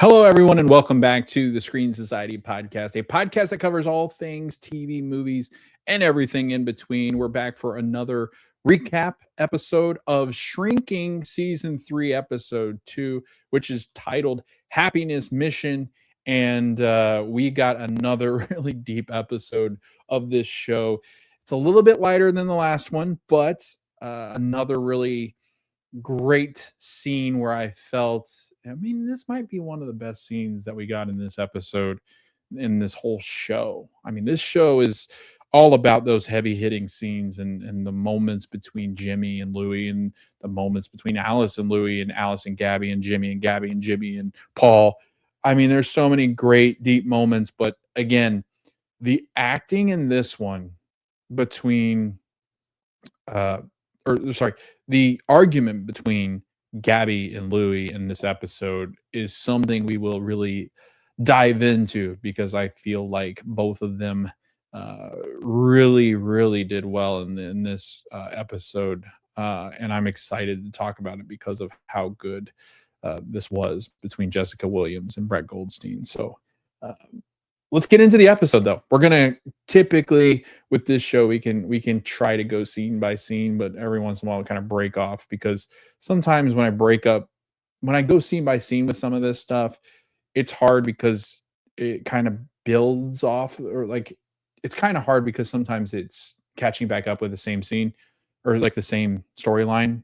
Hello, everyone, and welcome back to the Screen Society podcast, a podcast that covers all things TV, movies, and everything in between. We're back for another recap episode of Shrinking Season 3, Episode 2, which is titled Happiness Mission. And we got another really deep episode of this show. It's a little bit lighter than the last one, but another really great scene where I felt, I mean, this might be one of the best scenes that we got in this episode, in this whole show. I mean, this show is all about those heavy hitting scenes and the moments between Jimmy and Louie, and the moments between Alice and Louie, and Alice and Gabby, and Jimmy and Gabby and Jimmy and Paul. I mean, there's so many great deep moments, but again, the acting in this one between uh or sorry, the argument between Gabby and Louie in this episode is something we will really dive into, because I feel like both of them really did well in this episode, and I'm excited to talk about it because of how good this was between Jessica Williams and Brett Goldstein. So uh, let's get into the episode, though. We're gonna typically, with this show, we can try to go scene by scene, but every once in a while we kind of break off, because sometimes when I go scene by scene with some of this stuff, it's hard because it kind of builds off, or like it's kind of hard because sometimes it's catching back up with the same scene, or like the same storyline,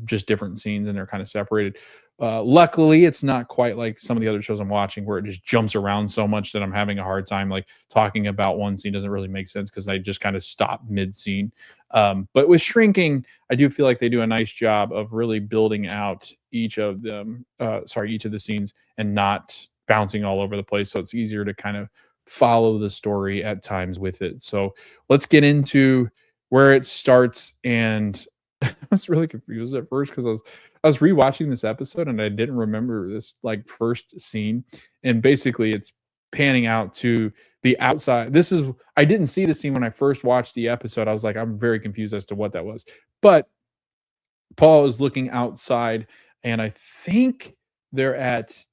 just different scenes, and they're kind of separated. Luckily, it's not quite like some of the other shows I'm watching, where it just jumps around so much that I'm having a hard time like talking about one scene doesn't really make sense, because I just kind of stop mid scene. But with Shrinking, I do feel like they do a nice job of really building out each of them, each of the scenes, and not bouncing all over the place. So it's easier to kind of follow the story at times with it. So let's get into where it starts. And I was really confused at first, because I was rewatching this episode and I didn't remember this like first scene. And basically it's panning out to the outside. I didn't see the scene when I first watched the episode. I was like, I'm very confused as to what that was. But Paul is looking outside, and they're at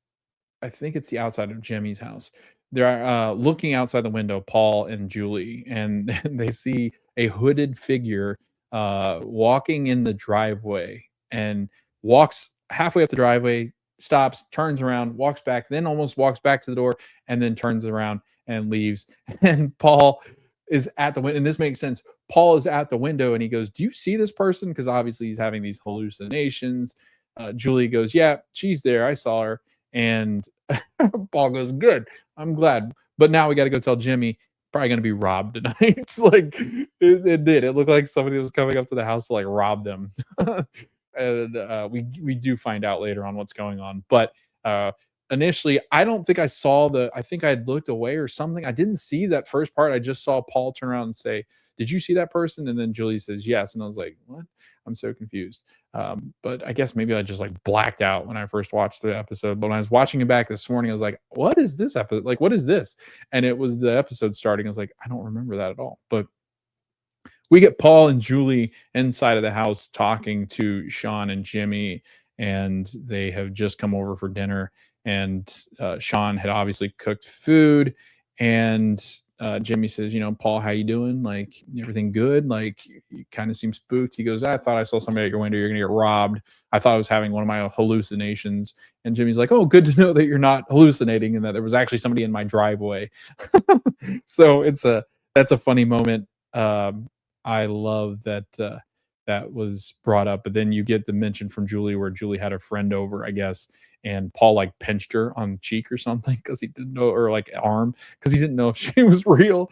I think it's the outside of Jimmy's house. They're looking outside the window, Paul and Julie, and they see a hooded figure walking in the driveway, and walks halfway up the driveway, stops, turns around, walks back, then almost walks back to the door, and then turns around and leaves. And Paul is at the window, and this makes sense. Paul is at the window, and he goes, "Do you see this person?" Because obviously he's having these hallucinations. Julie goes, "Yeah, she's there. I saw her." And Paul goes, "Good. I'm glad. But now we got to go tell Jimmy, probably going to be robbed tonight." It's like it did. It looked like somebody was coming up to the house to like rob them. And we do find out later on what's going on. But initially, I don't think I saw I think I had looked away or something. I didn't see that first part. I just saw Paul turn around and say, "Did you see that person?" And then Julie says, "Yes." And I was like, "What?" I'm so confused. But I guess maybe I just like blacked out when I first watched the episode. But when I was watching it back this morning, I was like, "What is this episode? Like, what is this?" And it was the episode starting. I was like, "I don't remember that at all." But we get Paul and Julie inside of the house talking to Sean and Jimmy, and they have just come over for dinner. And Sean had obviously cooked food, and Jimmy says, "Paul, how you doing? Like, everything good? Like, you kind of seem spooked." He goes, "I thought I saw somebody at your window. You're gonna get robbed. I thought I was having one of my hallucinations." And Jimmy's like, "Oh, good to know that you're not hallucinating, and that there was actually somebody in my driveway." So that's a funny moment. I love that that was brought up. But then you get the mention from Julie, where Julie had a friend over, I guess, and Paul like pinched her on the cheek or something, because he didn't know, or like arm, because he didn't know if she was real.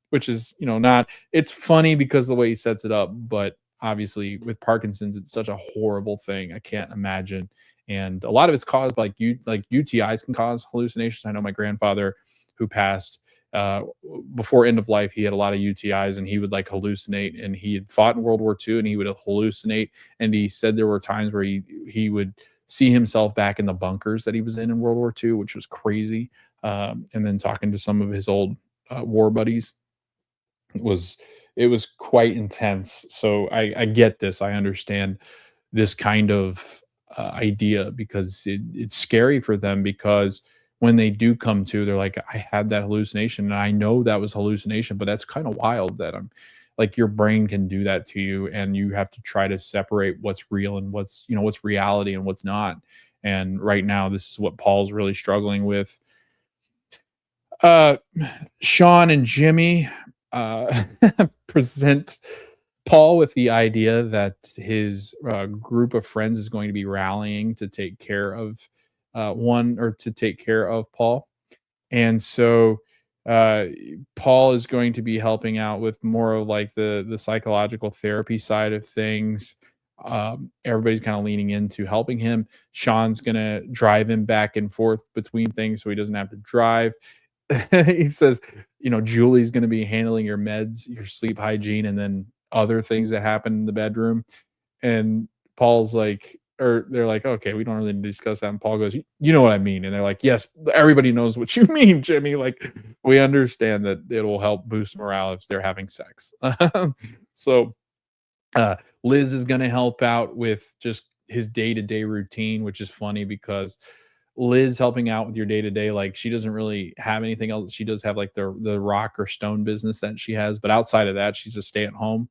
Which is, not. It's funny because the way he sets it up, but obviously with Parkinson's, it's such a horrible thing. I can't imagine. And a lot of it's caused by UTIs can cause hallucinations. I know my grandfather, who passed before end of life, he had a lot of UTIs, and he would like hallucinate, and he had fought in World War II, and he would hallucinate. And he said there were times where he would see himself back in the bunkers that he was in World War II, which was crazy. And then talking to some of his old war buddies, was it was quite intense. So I get this. I understand this kind of idea, because it's scary for them, because when they do come to, they're like, I had that hallucination and I know that was hallucination, but that's kind of wild that I'm like, your brain can do that to you, and you have to try to separate what's real and what's, what's reality and what's not. And right now, this is what Paul's really struggling with. uh Sean and Jimmy present Paul with the idea that his group of friends is going to be rallying to take care of to take care of Paul. And so uh, Paul is going to be helping out with more of like the psychological therapy side of things. Everybody's kind of leaning into helping him. Sean's gonna drive him back and forth between things so he doesn't have to drive. He says, Julie's going to be handling your meds, your sleep hygiene, and then other things that happen in the bedroom. And Paul's like, or they're like, okay, we don't really need to discuss that. And Paul goes, you know what I mean? And they're like, yes, everybody knows what you mean, Jimmy. Like, we understand that it will help boost morale if they're having sex. So Liz is going to help out with just his day to day routine, which is funny because Liz helping out with your day to day, like she doesn't really have anything else. She does have like the rock or stone business that she has, but outside of that, she's a stay at home.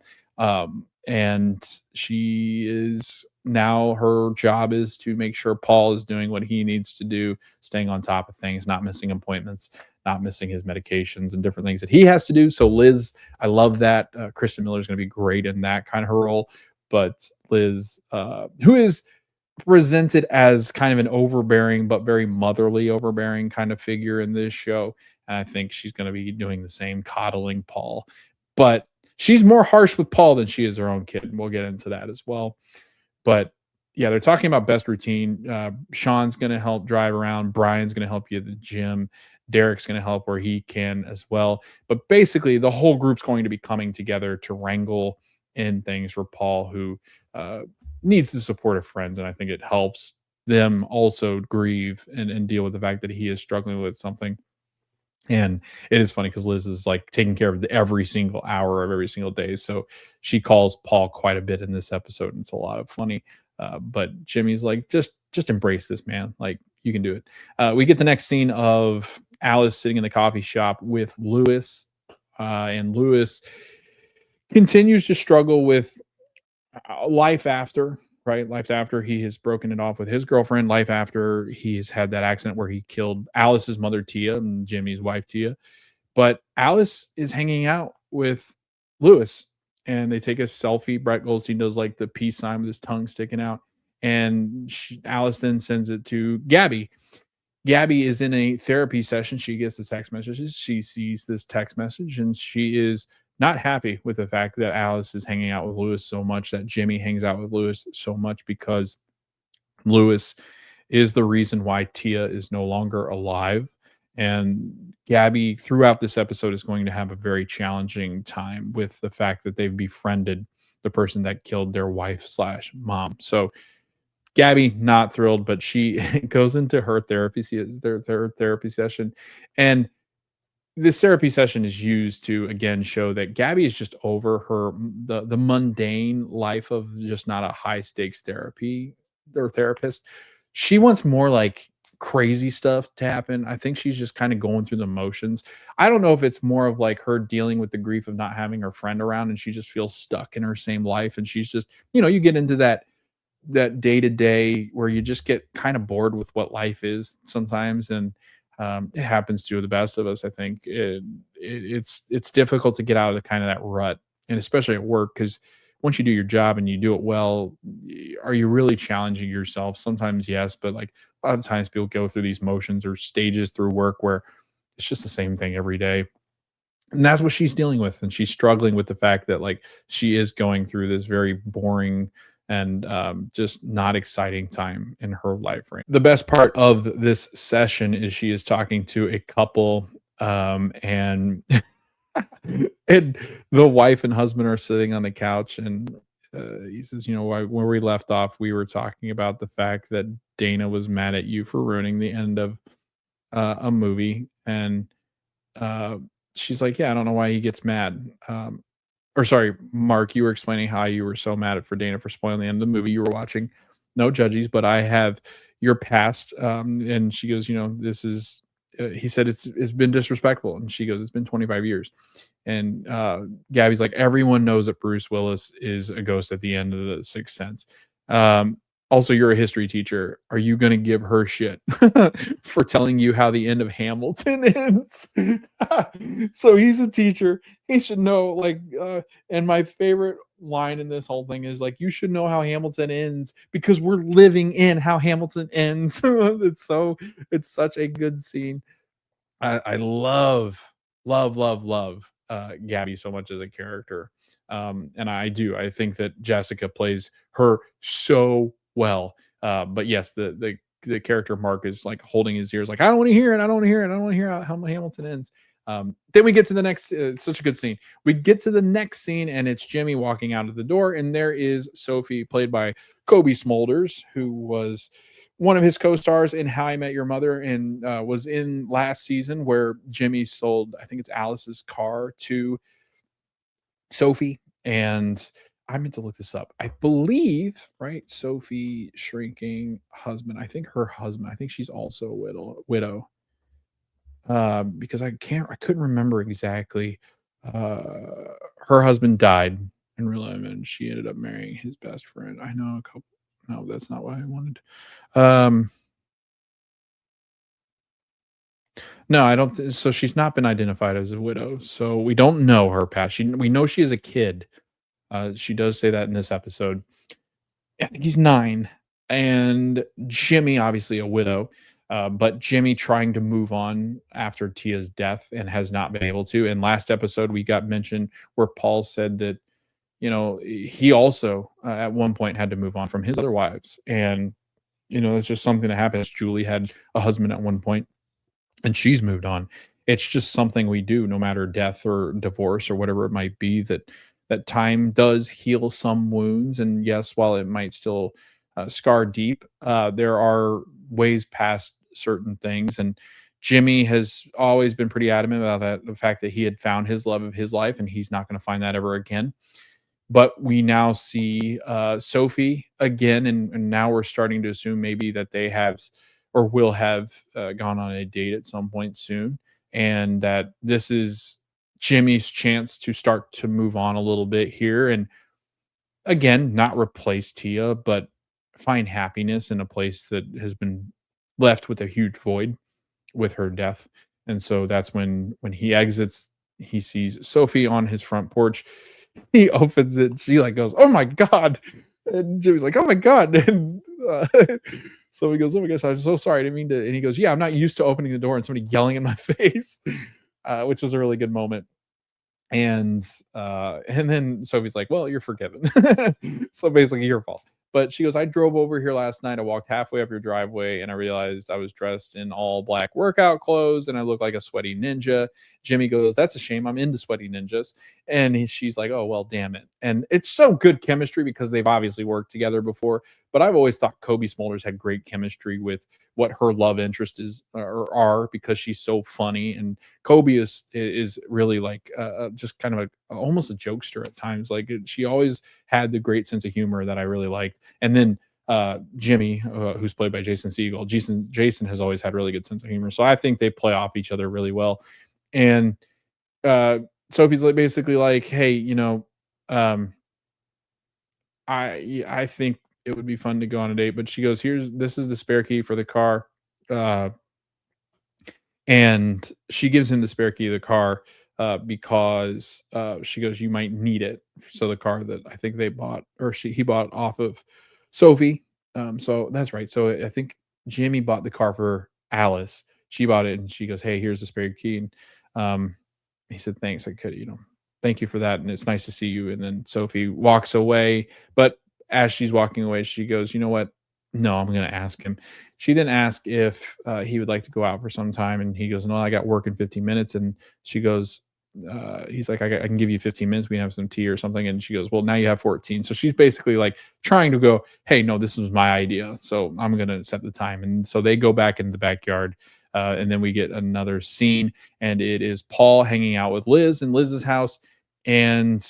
And she is now, her job is to make sure Paul is doing what he needs to do, staying on top of things, not missing appointments, not missing his medications and different things that he has to do. So Liz, I love that. Kristen Miller is going to be great in that kind of her role. But Liz, who is presented as kind of an overbearing but very motherly overbearing kind of figure in this show, and I think she's going to be doing the same, coddling Paul. But she's more harsh with Paul than she is her own kid, and we'll get into that as well. But yeah, they're talking about best routine. Sean's going to help drive around. Brian's going to help you at the gym. Derek's going to help where he can as well. But basically, the whole group's going to be coming together to wrangle in things for Paul, who needs the support of friends. And I think it helps them also grieve and deal with the fact that he is struggling with something. And it is funny because Liz is like taking care of every single hour of every single day. So she calls Paul quite a bit in this episode, and it's a lot of funny. But Jimmy's like, just embrace this, man. Like, you can do it. We get the next scene of Alice sitting in the coffee shop with Lewis, and Lewis continues to struggle with life after, right? Life after he has broken it off with his girlfriend, life after he's had that accident where he killed Alice's mother, Tia, and Jimmy's wife, Tia. But Alice is hanging out with Lewis, and they take a selfie. Brett Goldstein does like the peace sign with his tongue sticking out. And Alice then sends it to Gaby. Gaby is in a therapy session. She gets the text messages. She sees this text message, and she is not happy with the fact that Alice is hanging out with Lewis so much, that Jimmy hangs out with Lewis so much, because Lewis is the reason why Tia is no longer alive. And Gaby, throughout this episode, is going to have a very challenging time with the fact that they've befriended the person that killed their wife slash mom. So Gaby not thrilled, but she goes into her therapy, their therapy session, and this therapy session is used to again show that Gaby is just over the mundane life of just not a high stakes therapy or therapist. She wants more like crazy stuff to happen. I think she's just kind of going through the motions. I don't know if it's more of like her dealing with the grief of not having her friend around, and she just feels stuck in her same life, and she's just, you get into that day to day where you just get kind of bored with what life is sometimes. And it happens to the best of us. I think it's difficult to get out of the kind of that rut, and especially at work, because once you do your job and you do it well, are you really challenging yourself? Sometimes yes, but like a lot of times people go through these motions or stages through work where it's just the same thing every day. And that's what she's dealing with, and she's struggling with the fact that like she is going through this very boring and just not exciting time in her life. Right. The best part of this session is she is talking to a couple, and and the wife and husband are sitting on the couch, and he says, where we left off, we were talking about the fact that Dana was mad at you for ruining the end of a movie, and uh, she's like, yeah, I don't know why he gets mad. Or sorry, Mark, you were explaining how you were so mad at for Dana for spoiling the end of the movie you were watching. no judges, but I have your past. And she goes, this is, he said, it's been disrespectful. And she goes, it's been 25 years. And Gabby's like, everyone knows that Bruce Willis is a ghost at the end of the Sixth Sense. Um, Also, you're a history teacher. Are you going to give her shit for telling you how the end of Hamilton ends? So he's a teacher. He should know. And my favorite line in this whole thing is like, you should know how Hamilton ends because we're living in how Hamilton ends. It's such a good scene. I love Gabby so much as a character. And I do. I think that Jessica plays her so well. But yes, the character Mark is like holding his ears, like, I don't want to hear it. I don't want to hear it. I don't want to hear how Hamilton ends. Then we get to the next. Such a good scene. We get to the next scene, and it's Jimmy walking out of the door, and there is Sophie, played by Kobe Smulders, who was one of his co-stars in How I Met Your Mother, and was in last season where Jimmy sold, I think it's Alice's car to Sophie. And I meant to look this up. I believe, right? Sophie shrinking husband. I think her husband. I think she's also a widow. Because I couldn't remember exactly. Uh, Her husband died in real life, and she ended up marrying his best friend. I know a couple. No, that's not what I wanted. Um, no, I don't. So she's not been identified as a widow. So we don't know her past. We know she is a kid. She does say that in this episode. I think he's 9, and Jimmy, obviously a widow, but Jimmy trying to move on after Tia's death and has not been able to. And last episode, we got mentioned where Paul said that he also at one point had to move on from his other wives, and it's just something that happens. Julie had a husband at one point, and she's moved on. It's just something we do, no matter death or divorce or whatever it might be. That time does heal some wounds, and yes, while it might still scar deep, there are ways past certain things. And Jimmy has always been pretty adamant about the fact that he had found his love of his life, and he's not going to find that ever again. But we now see Sophie again, and now we're starting to assume maybe that they have or will have gone on a date at some point soon, and that this is Jimmy's chance to start to move on a little bit here, and again, not replace Tia, but find happiness in a place that has been left with a huge void with her death. And so that's when he exits, he sees Sophie on his front porch. He opens it. She like goes, "Oh my god!" And Jimmy's like, "Oh my god!" And so he goes, "Oh my gosh, I'm so sorry. I didn't mean to." And he goes, "Yeah, I'm not used to opening the door and somebody yelling in my face," which was a really good moment. And then Sophie's like, "Well, you're forgiven." So basically your fault. But she goes, "I drove over here last night. I walked halfway up your driveway and I realized I was dressed in all black workout clothes and I look like a sweaty ninja." Jimmy goes, "That's a shame. I'm into sweaty ninjas." And she's like, "Oh, well, damn it." And it's so good chemistry because they've obviously worked together before. But I've always thought Kobe Smulders had great chemistry with what her love interest is or are, because she's so funny. And Kobe is really like just kind of almost a jokester at times. Like she always had the great sense of humor that I really liked. And then Jimmy, who's played by Jason Segel, Jason has always had really good sense of humor. So I think they play off each other really well. And Sophie's like basically like, "Hey, um, I think it would be fun to go on a date." But she goes, "This is the spare key for the car." Uh, and she gives him the spare key of the car because she goes, "You might need it." So the car that I think they bought, or he bought off of Sophie. So that's right. So I think Jimmy bought the car for Alice. She bought it, and she goes, "Hey, here's the spare key." And um, he said, "Thanks. I could, thank you for that. And it's nice to see you." And then Sophie walks away. But as she's walking away, she goes, "You know what? No, I'm going to ask him." She then asked if he would like to go out for some time. And he goes, "No, I got work in 15 minutes." And she goes, he's like, I can give you 15 minutes. We can have some tea or something." And she goes, "Well, now you have 14. So she's basically like trying to go, "Hey, no, this was my idea. So I'm going to set the time." And so they go back in the backyard. And then we get another scene, and it is Paul hanging out with Liz in Liz's house. and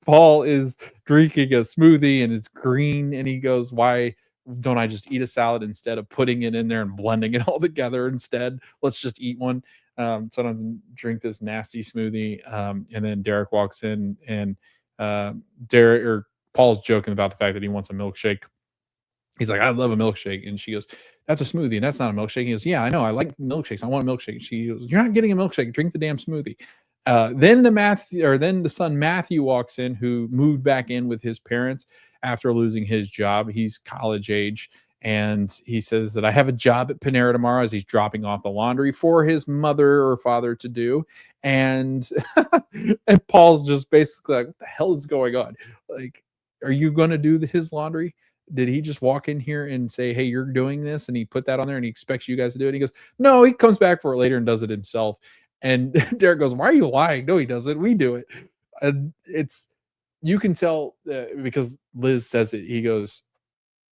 Paul is drinking a smoothie and it's green, and he goes, "Why don't I just eat a salad instead of putting it in there and blending it all together instead? Let's just eat one." So I don't drink this nasty smoothie. And then Derek walks in, and Derek or Paul's joking about the fact that he wants a milkshake. He's like, "I love a milkshake." And she goes, "That's a smoothie, and that's not a milkshake." He goes, "Yeah, I know. I like milkshakes. I want a milkshake." She goes, "You're not getting a milkshake. Drink the damn smoothie." Then the son Matthew walks in, who moved back in with his parents after losing his job. He's college age, and he says that, "I have a job at Panera tomorrow," as he's dropping off the laundry for his mother or father to do. And and Paul's just basically like, "What the hell is going on? Like, are you going to do his laundry? Did he just walk in here and say, 'Hey, you're doing this,' and he put that on there and he expects you guys to do it?" He goes, "No," he comes back for it later and does it himself. And Derek goes, "Why are you lying?" "No, he doesn't. We do it." And it's, you can tell, because Liz says it. He goes,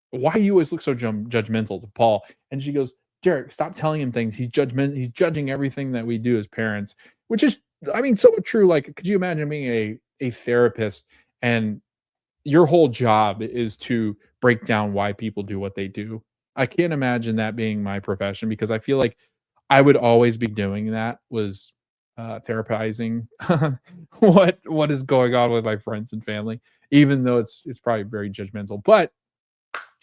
"Why do you always look so judgmental to Paul?" And she goes, "Derek, stop telling him things. He's judging everything that we do as parents," which is, I mean, so true. Like, could you imagine being a therapist, and your whole job is to break down why people do what they do? I can't imagine that being my profession, because I feel like I would always be doing that, was therapizing what is going on with my friends and family, even though it's probably very judgmental. But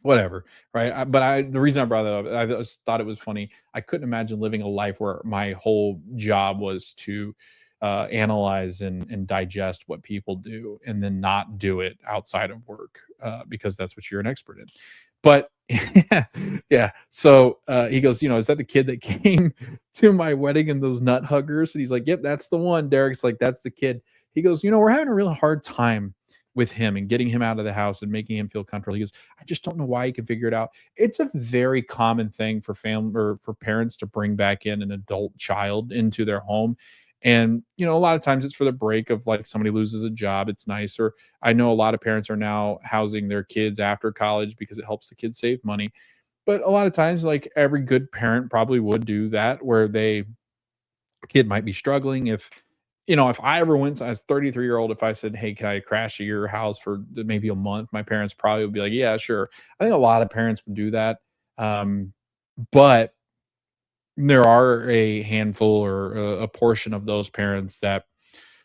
whatever, right? The reason I brought that up, I just thought it was funny. I couldn't imagine living a life where my whole job was to analyze and digest what people do, and then not do it outside of work, because that's what you're an expert in. But yeah. So he goes, "Is that the kid that came to my wedding and those nut huggers?" And he's like, "Yep, that's the one." Derek's like, "That's the kid." He goes, "We're having a real hard time with him and getting him out of the house and making him feel comfortable." He goes, "I just don't know why he can figure it out." It's a very common thing for family or for parents to bring back in an adult child into their home. And, a lot of times it's for the break of, like, somebody loses a job. It's nice. Or I know a lot of parents are now housing their kids after college because it helps the kids save money. But a lot of times, like, every good parent probably would do that, where kid might be struggling. If I ever went as 33-year-old, if I said, "Hey, can I crash at your house for maybe a month?" My parents probably would be like, "Yeah, sure." I think a lot of parents would do that. But there are a handful, or a portion of those parents that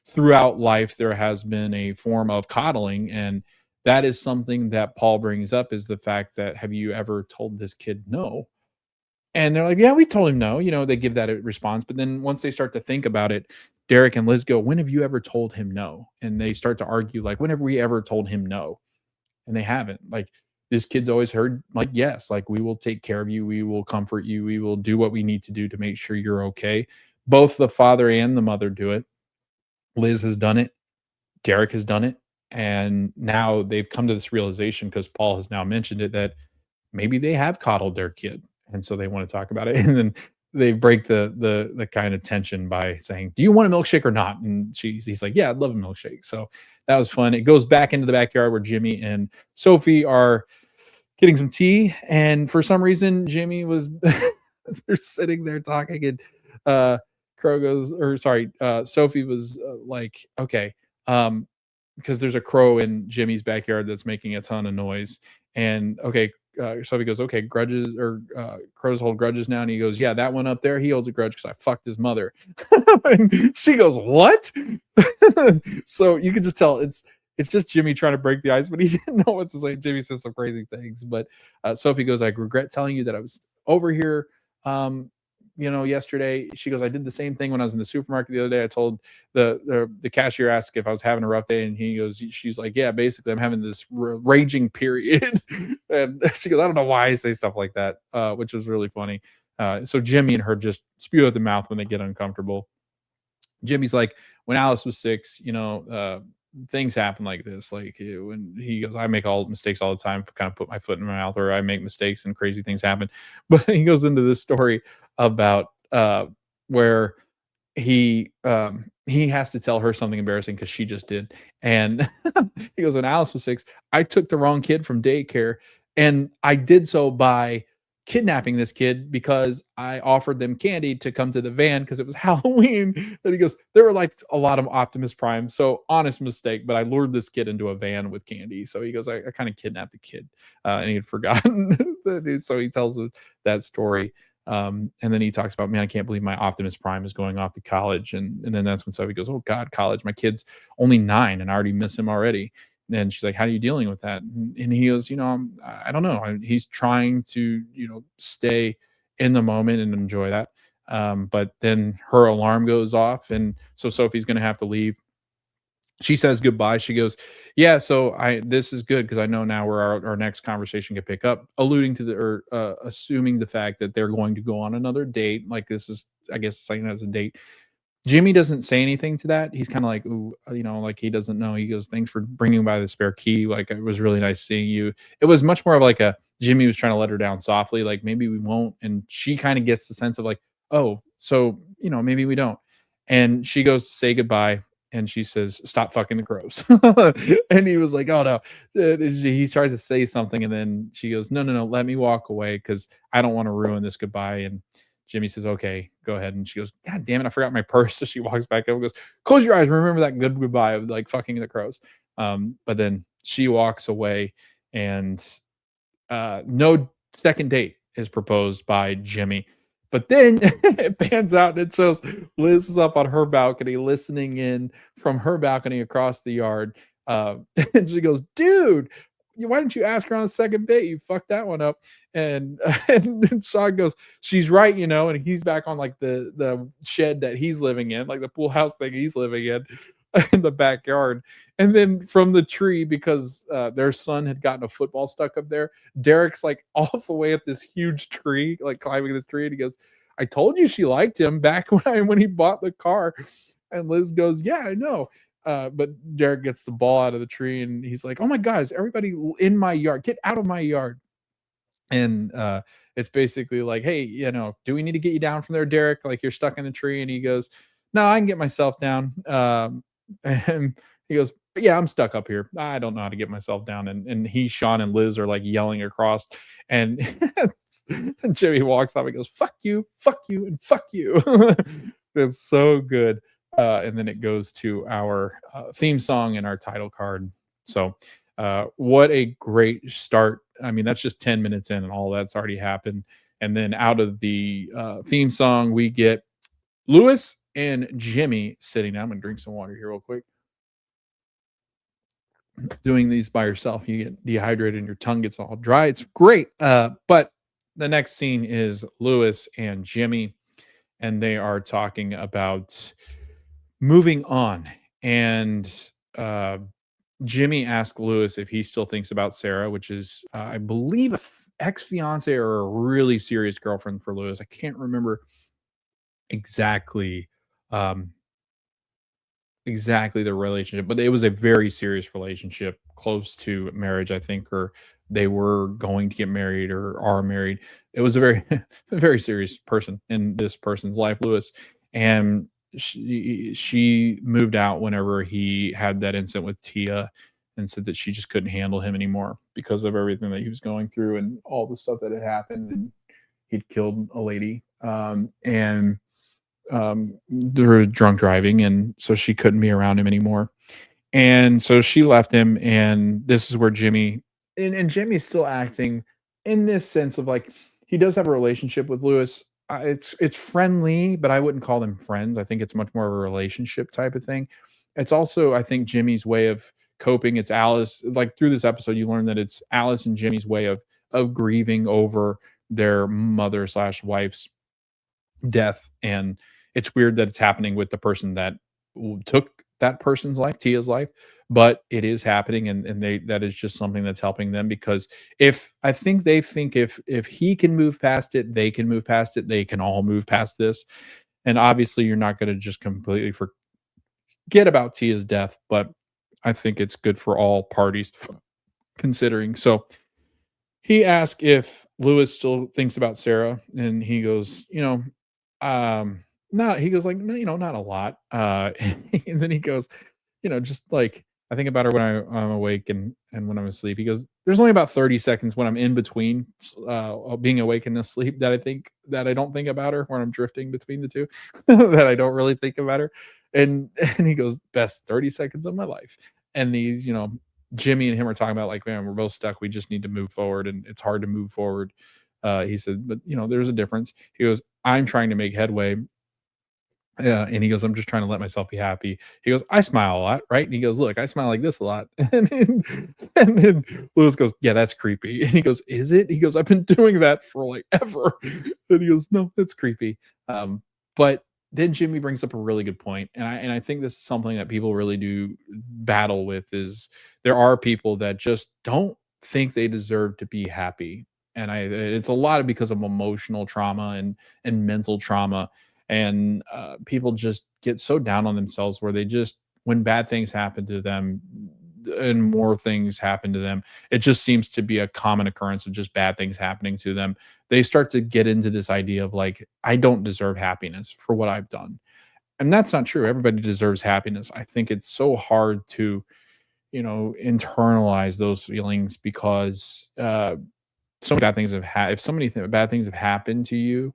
throughout life there has been a form of coddling. And that is something that Paul brings up, is the fact that, "Have you ever told this kid no?" And they're like, "Yeah, we told him no." They give that a response. But then once they start to think about it, Derek and Liz go, "When have you ever told him no?" And they start to argue, like, "When have we ever told him no?" And they haven't. Like, this kid's always heard, like, "Yes, like, we will take care of you. We will comfort you. We will do what we need to do to make sure you're okay." Both the father and the mother do it. Liz has done it. Derek has done it. And now they've come to this realization, because Paul has now mentioned it, that maybe they have coddled their kid, and so they want to talk about it. And then they break the kind of tension by saying, "Do you want a milkshake or not?" And he's like, "Yeah, I'd love a milkshake." So that was fun. It goes back into the backyard where Jimmy and Sophie are getting some tea, and for some reason Jimmy was they're sitting there talking, and Crow goes, or sorry, Sophie was like, "Okay, um because there's a crow in Jimmy's backyard that's making a ton of noise." And okay, Sophie goes, "Okay, grudges, or crows hold grudges now." And he goes, "Yeah, that one up there, he holds a grudge because I fucked his mother." And she goes, "What?" So you can just tell it's just Jimmy trying to break the ice, but he didn't know what to say. Jimmy says some crazy things, but Sophie goes, "I regret telling you that I was over here um yesterday." She goes, "I did the same thing when I was in the supermarket the other day. I told the cashier, asked if I was having a rough day, and she's like, 'Yeah, basically I'm having this raging period.'" And she goes, "I don't know why I say stuff like that," which was really funny. So Jimmy and her just spew out the mouth when they get uncomfortable. Jimmy's like, "When Alice was 6, things happen like this. Like, when," he goes, "I make all mistakes all the time, kind of put my foot in my mouth, or I make mistakes and crazy things happen." But he goes into this story about where he has to tell her something embarrassing because she just did. And he goes, "When Alice was 6, I took the wrong kid from daycare, and I did so by kidnapping this kid because I offered them candy to come to the van because it was Halloween. And he goes, there were like a lot of Optimus Prime. So honest mistake, but I lured this kid into a van with candy. So he goes, I kind of kidnapped the kid. And he had forgotten that. So he tells that story. And then he talks about, man, I can't believe my Optimus Prime is going off to college. And then that's when Sophie goes, oh God, college. My kid's only 9 and I already miss him already. And she's like, how are you dealing with that? And he goes, I don't know. He's trying to, stay in the moment and enjoy that. But then her alarm goes off. And so Sophie's going to have to leave. She says goodbye. She goes, yeah, so this is good because I know now where our next conversation can pick up, alluding to or assuming the fact that they're going to go on another date. Like this is, I guess, saying as a date. Jimmy doesn't say anything to that. He's kinda like, "Ooh," like he doesn't know. He goes, "Thanks for bringing by the spare key. Like, it was really nice seeing you." It was much more of like a Jimmy was trying to let her down softly, like, "Maybe we won't," and she kinda gets the sense of like, "Oh, so, maybe we don't." And she goes to say goodbye, and she says, "Stop fucking the crows." And he was like, "Oh, no." He tries to say something, and then she goes, "No, no, no, let me walk away because I don't wanna ruin this goodbye," and Jimmy says, "Okay, go ahead." And she goes, "God damn it, I forgot my purse." So she walks back up and goes, "Close your eyes. Remember that good goodbye of like fucking the crows." But then she walks away, and no second date is proposed by Jimmy. But then it pans out and it shows Liz is up on her balcony listening in from her balcony across the yard. And she goes, dude, why didn't you ask her on a second date? You fucked that one up. And, and then Sean goes, she's right, and he's back on like the shed that he's living in, like the pool house thing he's living in in the backyard. And then from the tree, because their son had gotten a football stuck up there, Derek's like all the way up this huge tree, like climbing this tree, and he goes, "I told you she liked him back when he bought the car." And Liz goes, "Yeah, I know." But Derek gets the ball out of the tree, and he's like, "Oh my God, is everybody in my yard? Get out of my yard!" And it's basically like, hey, do we need to get you down from there, Derek? Like you're stuck in a tree. And he goes, no, I can get myself down. And he goes, yeah, I'm stuck up here. I don't know how to get myself down. And he, Sean, and Liz are like yelling across. And, and Jimmy walks up and goes, fuck you, and fuck you. That's so good. And then it goes to our theme song and our title card. So what a great start. I mean, that's just 10 minutes in and all that's already happened. And then out of the theme song, we get Lewis and Jimmy sitting down. I'm going to drink some water here real quick. Doing these by yourself, you get dehydrated and your tongue gets all dry. It's great. But the next scene is Lewis and Jimmy, and they are talking about moving on. And Jimmy asked Lewis if he still thinks about Sarah, which is, I believe, a ex fiance or a really serious girlfriend for Lewis. I can't remember exactly um, exactly the relationship, but it was a very serious relationship, close to marriage, I think, or they were going to get married or are married. It was a very, a very serious person in this person's life, Lewis, and she moved out whenever he had that incident with Tia, and said that she just couldn't handle him anymore because of everything that he was going through and all the stuff that had happened, and he'd killed a lady, and through drunk driving, and so she couldn't be around him anymore. And so she left him, and this is where Jimmy and Jimmy's still acting in this sense of like he does have a relationship with Lewis. It's friendly, but I wouldn't call them friends. I think it's much more of a relationship type of thing. It's also, I think, Jimmy's way of coping. It's Alice. Like through this episode, you learn that it's Alice and Jimmy's way of grieving over their mother slash wife's death. And it's weird that it's happening with the person that took that person's life, Tia's life, but it is happening, and they that is just something that's helping them, because if I think they think if he can move past it, they can move past it, they can all move past this. And obviously you're not going to just completely forget about Tia's death, but I think it's good for all parties considering. So he asked if Lewis still thinks about Sarah, and he goes, not he goes like, "No, not a lot." And then he goes, just like I think about her when I'm awake and when I'm asleep. He goes, "There's only about 30 seconds when I'm in between being awake and asleep that I don't think about her, when I'm drifting between the two, that I don't really think about her." And and he goes, "Best 30 seconds of my life." And these, Jimmy and him are talking about like, "Man, we're both stuck. We just need to move forward, and it's hard to move forward." He said, "But there's a difference." He goes, "I'm trying to make headway." Yeah, and he goes, "I'm just trying to let myself be happy." He goes, "I smile a lot, right?" And he goes, "Look, I smile like this a lot." And then Lewis goes, "Yeah, that's creepy." And he goes, "Is it?" He goes, "I've been doing that for like ever." And he goes, "No, that's creepy." But then Jimmy brings up a really good point, and I think this is something that people really do battle with is there are people that just don't think they deserve to be happy. And it's a lot of because of emotional trauma and mental trauma, and people just get so down on themselves where they just when bad things happen to them and more things happen to them, it just seems to be a common occurrence of just bad things happening to them. They start to get into this idea of like, I don't deserve happiness for what I've done, and that's not true. Everybody deserves happiness. I think it's so hard to internalize those feelings because so many bad things if so many bad things have happened to you,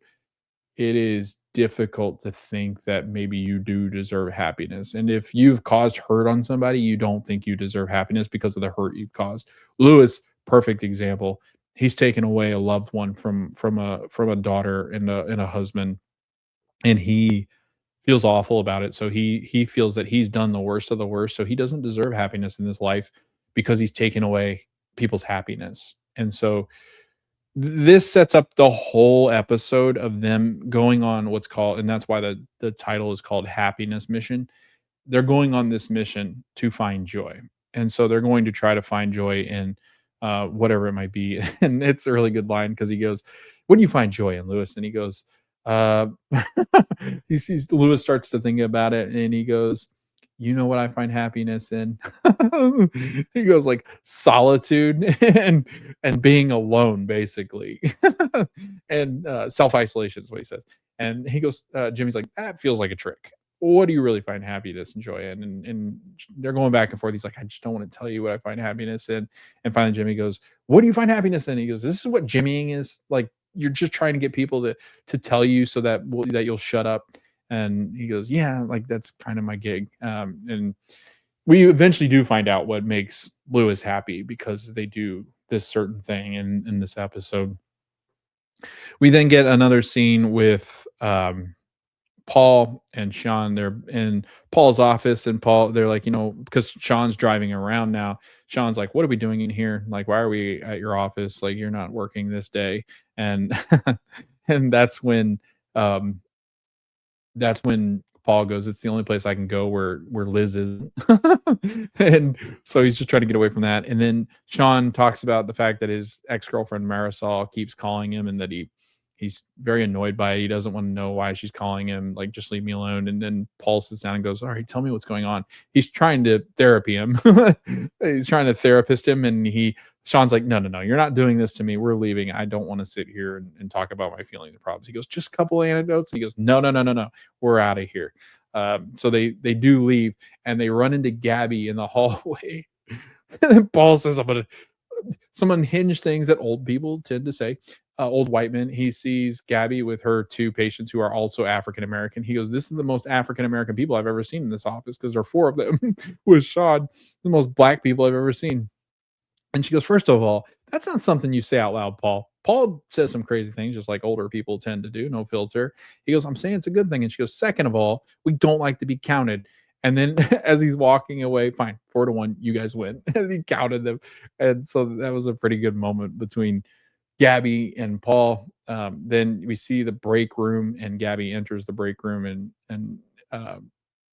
it is difficult to think that maybe you do deserve happiness. And if you've caused hurt on somebody, you don't think you deserve happiness because of the hurt you've caused. Lewis, perfect example. He's taken away a loved one from a daughter and a husband, and he feels awful about it. So he feels that he's done the worst of the worst. So he doesn't deserve happiness in this life because he's taken away people's happiness. And so this sets up the whole episode of them going on what's called, and that's why the title is called Happiness Mission. They're going on this mission to find joy. And so they're going to try to find joy in whatever it might be. And it's a really good line because he goes, "What do you find joy in, Lewis?" And he goes, uh, he sees Lewis starts to think about it and he goes, "You know what I find happiness in?" He goes like solitude and being alone, basically, and self isolation is what he says. And he goes, Jimmy's like, "That feels like a trick. What do you really find happiness and joy in?" And they're going back and forth. He's like, "I just don't want to tell you what I find happiness in." And finally, Jimmy goes, "What do you find happiness in?" He goes, "This is what Jimmying is like. You're just trying to get people to tell you so that you'll shut up." And he goes, "Yeah, like that's kind of my gig." And we eventually do find out what makes Lewis happy because they do this certain thing in this episode. We then get another scene with Paul and Sean. They're in Paul's office, and they're like, because Sean's driving around now. Sean's like, "What are we doing in here? Like, why are we at your office? Like, you're not working this day." And and um, that's when Paul goes, "It's the only place I can go where Liz is." And so he's just trying to get away from that. And then Sean talks about the fact that his ex-girlfriend Marisol keeps calling him and that he's very annoyed by it. He doesn't want to know why she's calling him, like, "Just leave me alone." And then Paul sits down and goes, "All right, tell me what's going on." He's trying to therapy him. He's trying to therapist him, and Sean's like, "No, no, no, you're not doing this to me. We're leaving. I don't want to sit here and talk about my feelings and problems." He goes, "Just a couple of anecdotes." He goes, "No, no, no, no, no. We're out of here." So they do leave, and they run into Gaby in the hallway. And then Paul says, "I'm gonna," some unhinged things that old people tend to say. Old white men. He sees Gaby with her two patients who are also African American. He goes, "This is the most African American people I've ever seen in this office," because there are four of them with Sean, the most black people I've ever seen. And she goes, "First of all, that's not something you say out loud, Paul. Paul says some crazy things, just like older people tend to do, no filter." He goes, "I'm saying it's a good thing." And she goes, "Second of all, we don't like to be counted." And then as he's walking away, "Fine, 4-1, you guys win." And he counted them. And so that was a pretty good moment between Gaby and Paul. Then we see the break room, and Gaby enters the break room, and uh,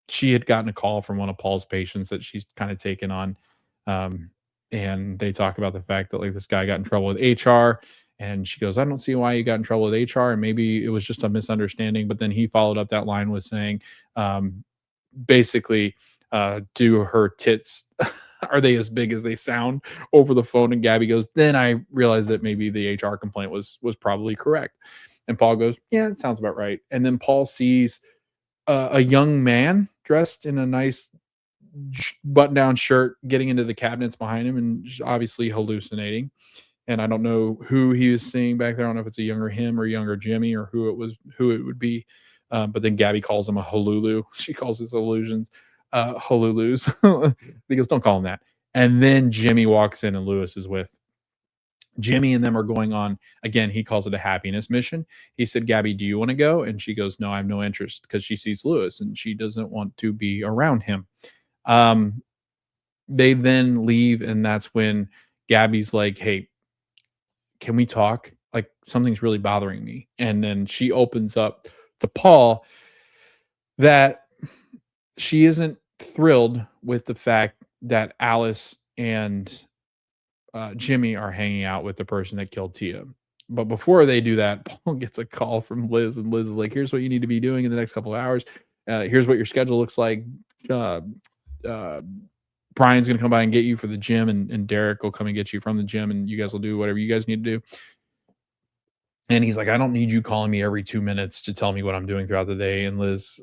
she had gotten a call from one of Paul's patients that she's kind of taken on. Um, and they talk about the fact that like this guy got in trouble with HR. And she goes, "I don't see why you got in trouble with HR. And maybe it was just a misunderstanding." But then he followed up that line with saying, um, basically, "Do her tits, are they as big as they sound?" over the phone. And Gabby goes, "Then I realized that maybe the HR complaint was probably correct." And Paul goes, "Yeah, it sounds about right." And then Paul sees a young man dressed in a nice button down shirt, getting into the cabinets behind him and just obviously hallucinating. And I don't know who he was seeing back there. I don't know if it's a younger him or younger Jimmy or who it was, who it would be. But then Gabby calls him a halulu. She calls his illusions halulus. Because don't call him that. And then Jimmy walks in and Lewis is with Jimmy, and them are going on again. He calls it a happiness mission. He said, Gabby, do you want to go? And she goes, no, I have no interest, because she sees Lewis and she doesn't want to be around him. Um, they then leave, and that's when Gabby's like, hey, can we talk? Like, something's really bothering me. And then she opens up to Paul that she isn't thrilled with the fact that Alice and Jimmy are hanging out with the person that killed Tia. But before they do that, Paul gets a call from Liz, and Liz is like, here's what you need to be doing in the next couple of hours. Here's what your schedule looks like. Uh, uh, Brian's going to come by and get you for the gym, and Derek will come and get you from the gym, and you guys will do whatever you guys need to do. And he's like, I don't need you calling me every 2 minutes to tell me what I'm doing throughout the day. And Liz,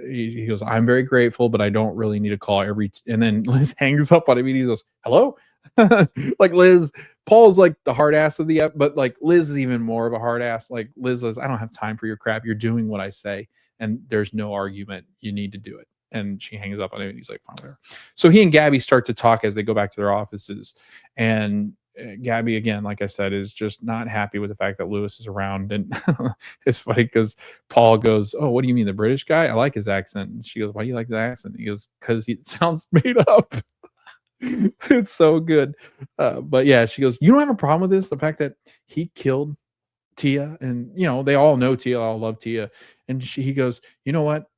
he goes, I'm very grateful, but I don't really need a call and then Liz hangs up on him and he goes, hello? Like Liz, Paul's like the hard ass of the app, but like Liz is even more of a hard ass. Like Liz says, I don't have time for your crap. You're doing what I say. And there's no argument. You need to do it. And she hangs up on him and he's like, fine, whatever. So he and Gabby start to talk as they go back to their offices. And Gabby, again, like I said, is just not happy with the fact that Lewis is around. And it's funny because Paul goes, oh, what do you mean, the British guy? I like his accent. And she goes, why do you like the accent? He goes, because it sounds made up. It's so good. But yeah, she goes, you don't have a problem with this? The fact that he killed Tia, and, you know, they all know Tia, all love Tia. And he goes, you know what?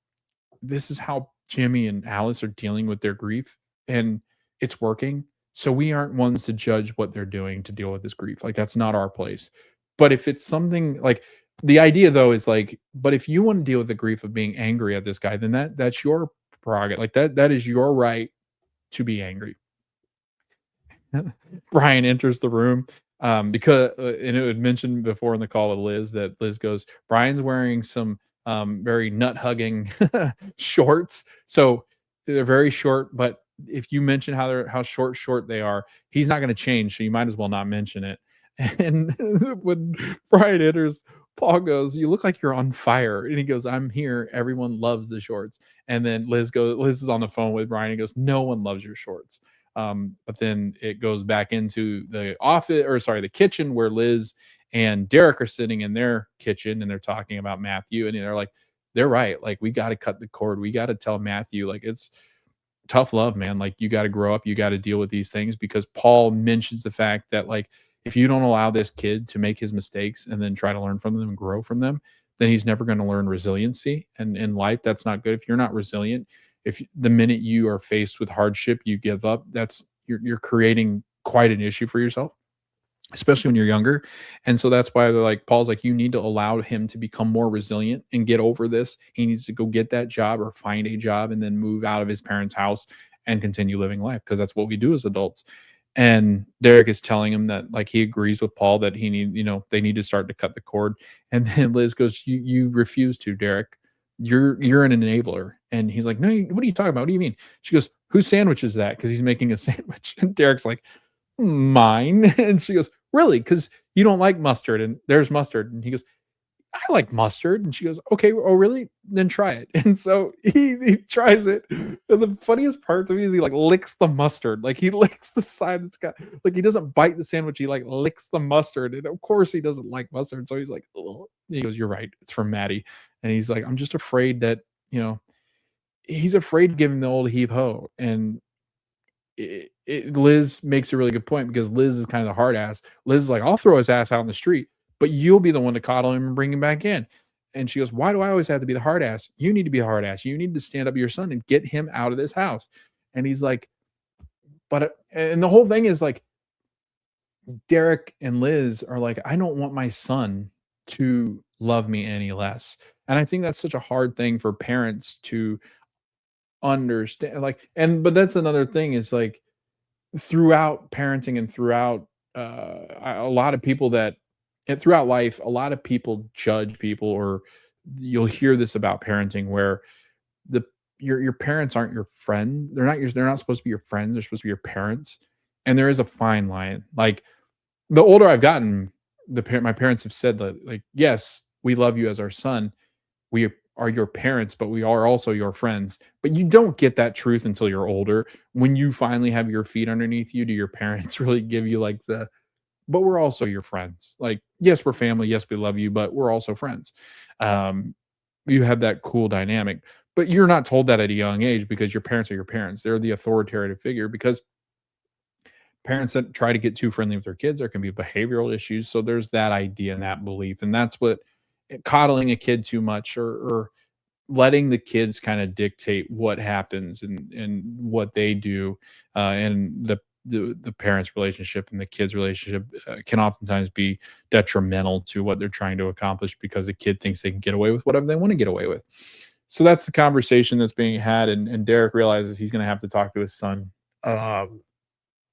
This is how Jimmy and Alice are dealing with their grief, and it's working. So we aren't ones to judge what they're doing to deal with this grief. Like, that's not our place. But if it's something like, the idea though is like, but if you want to deal with the grief of being angry at this guy, then that's your prerogative. Like that is your right to be angry. Brian enters the room because and it had mentioned before in the call with Liz that Liz goes, Brian's wearing some very nut hugging shorts. So they're very short, but if you mention how short they are, he's not going to change. So you might as well not mention it. And when Brian enters, Paul goes, you look like you're on fire. And he goes, I'm here. Everyone loves the shorts. And then Liz is on the phone with Brian and goes, no one loves your shorts. But then it goes back into the office, or sorry, the kitchen, where Liz and Derek are sitting in their kitchen and they're talking about Matthew. And they're like, they're right. Like, we got to cut the cord. We got to tell Matthew, like, it's tough love, man. Like, you got to grow up. You got to deal with these things, because Paul mentions the fact that, like, if you don't allow this kid to make his mistakes and then try to learn from them and grow from them, then he's never going to learn resiliency. And in life, that's not good. If you're not resilient, if the minute you are faced with hardship, you give up, you're creating quite an issue for yourself, especially when you're younger. And so that's why they're like, Paul's like, you need to allow him to become more resilient and get over this. He needs to go get that job or find a job and then move out of his parents' house and continue living life, because that's what we do as adults. And Derek is telling him that, like, he agrees with Paul that they need to start to cut the cord. And then Liz goes, you refuse to, Derek. You're an enabler. And he's like, no, what are you talking about? What do you mean? She goes, whose sandwich is that? Because he's making a sandwich. And Derek's like, mine. And she goes, really? Because you don't like mustard, and there's mustard. And he goes, I like mustard. And she goes, okay, oh really? Then try it. And so he tries it. And the funniest part to me is he like licks the mustard. Like, he licks the side that's got, like, he doesn't bite the sandwich, he like licks the mustard. And of course he doesn't like mustard. So he's like, ugh. He goes, you're right, it's from Maddie. And he's like, I'm just afraid that, he's afraid to give him the old heave ho. And Liz makes a really good point, because Liz is kind of the hard ass. Liz is like, I'll throw his ass out in the street, but you'll be the one to coddle him and bring him back in. And she goes, why do I always have to be the hard ass? You need to be the hard ass. You need to stand up to your son and get him out of this house. And he's like, and the whole thing is like, Derek and Liz are like, I don't want my son to love me any less. And I think that's such a hard thing for parents to understand. Like, but that's another thing, is like, throughout parenting and throughout a lot of people and throughout life, a lot of people judge people, or you'll hear this about parenting, where the your parents aren't your friend. They're not supposed to be your friends. They're supposed to be your parents. And there is a fine line. Like the older I've gotten, my parents have said that, like, yes, we love you as our son. We are your parents, but we are also your friends. But you don't get that truth until you're older. When you finally have your feet underneath you, do your parents really give you like the, but we're also your friends. Like, yes, we're family. Yes, we love you, but we're also friends. Um, you have that cool dynamic, but you're not told that at a young age because your parents are your parents. They're the authoritative figure because parents that try to get too friendly with their kids, there can be behavioral issues. So there's that idea and that belief. And that's what coddling a kid too much or letting the kids kind of dictate what happens and what they do and the parents relationship and the kids relationship can oftentimes be detrimental to what they're trying to accomplish because the kid thinks they can get away with whatever they want to get away with. So that's the conversation that's being had, and Derek realizes he's going to have to talk to his son, um,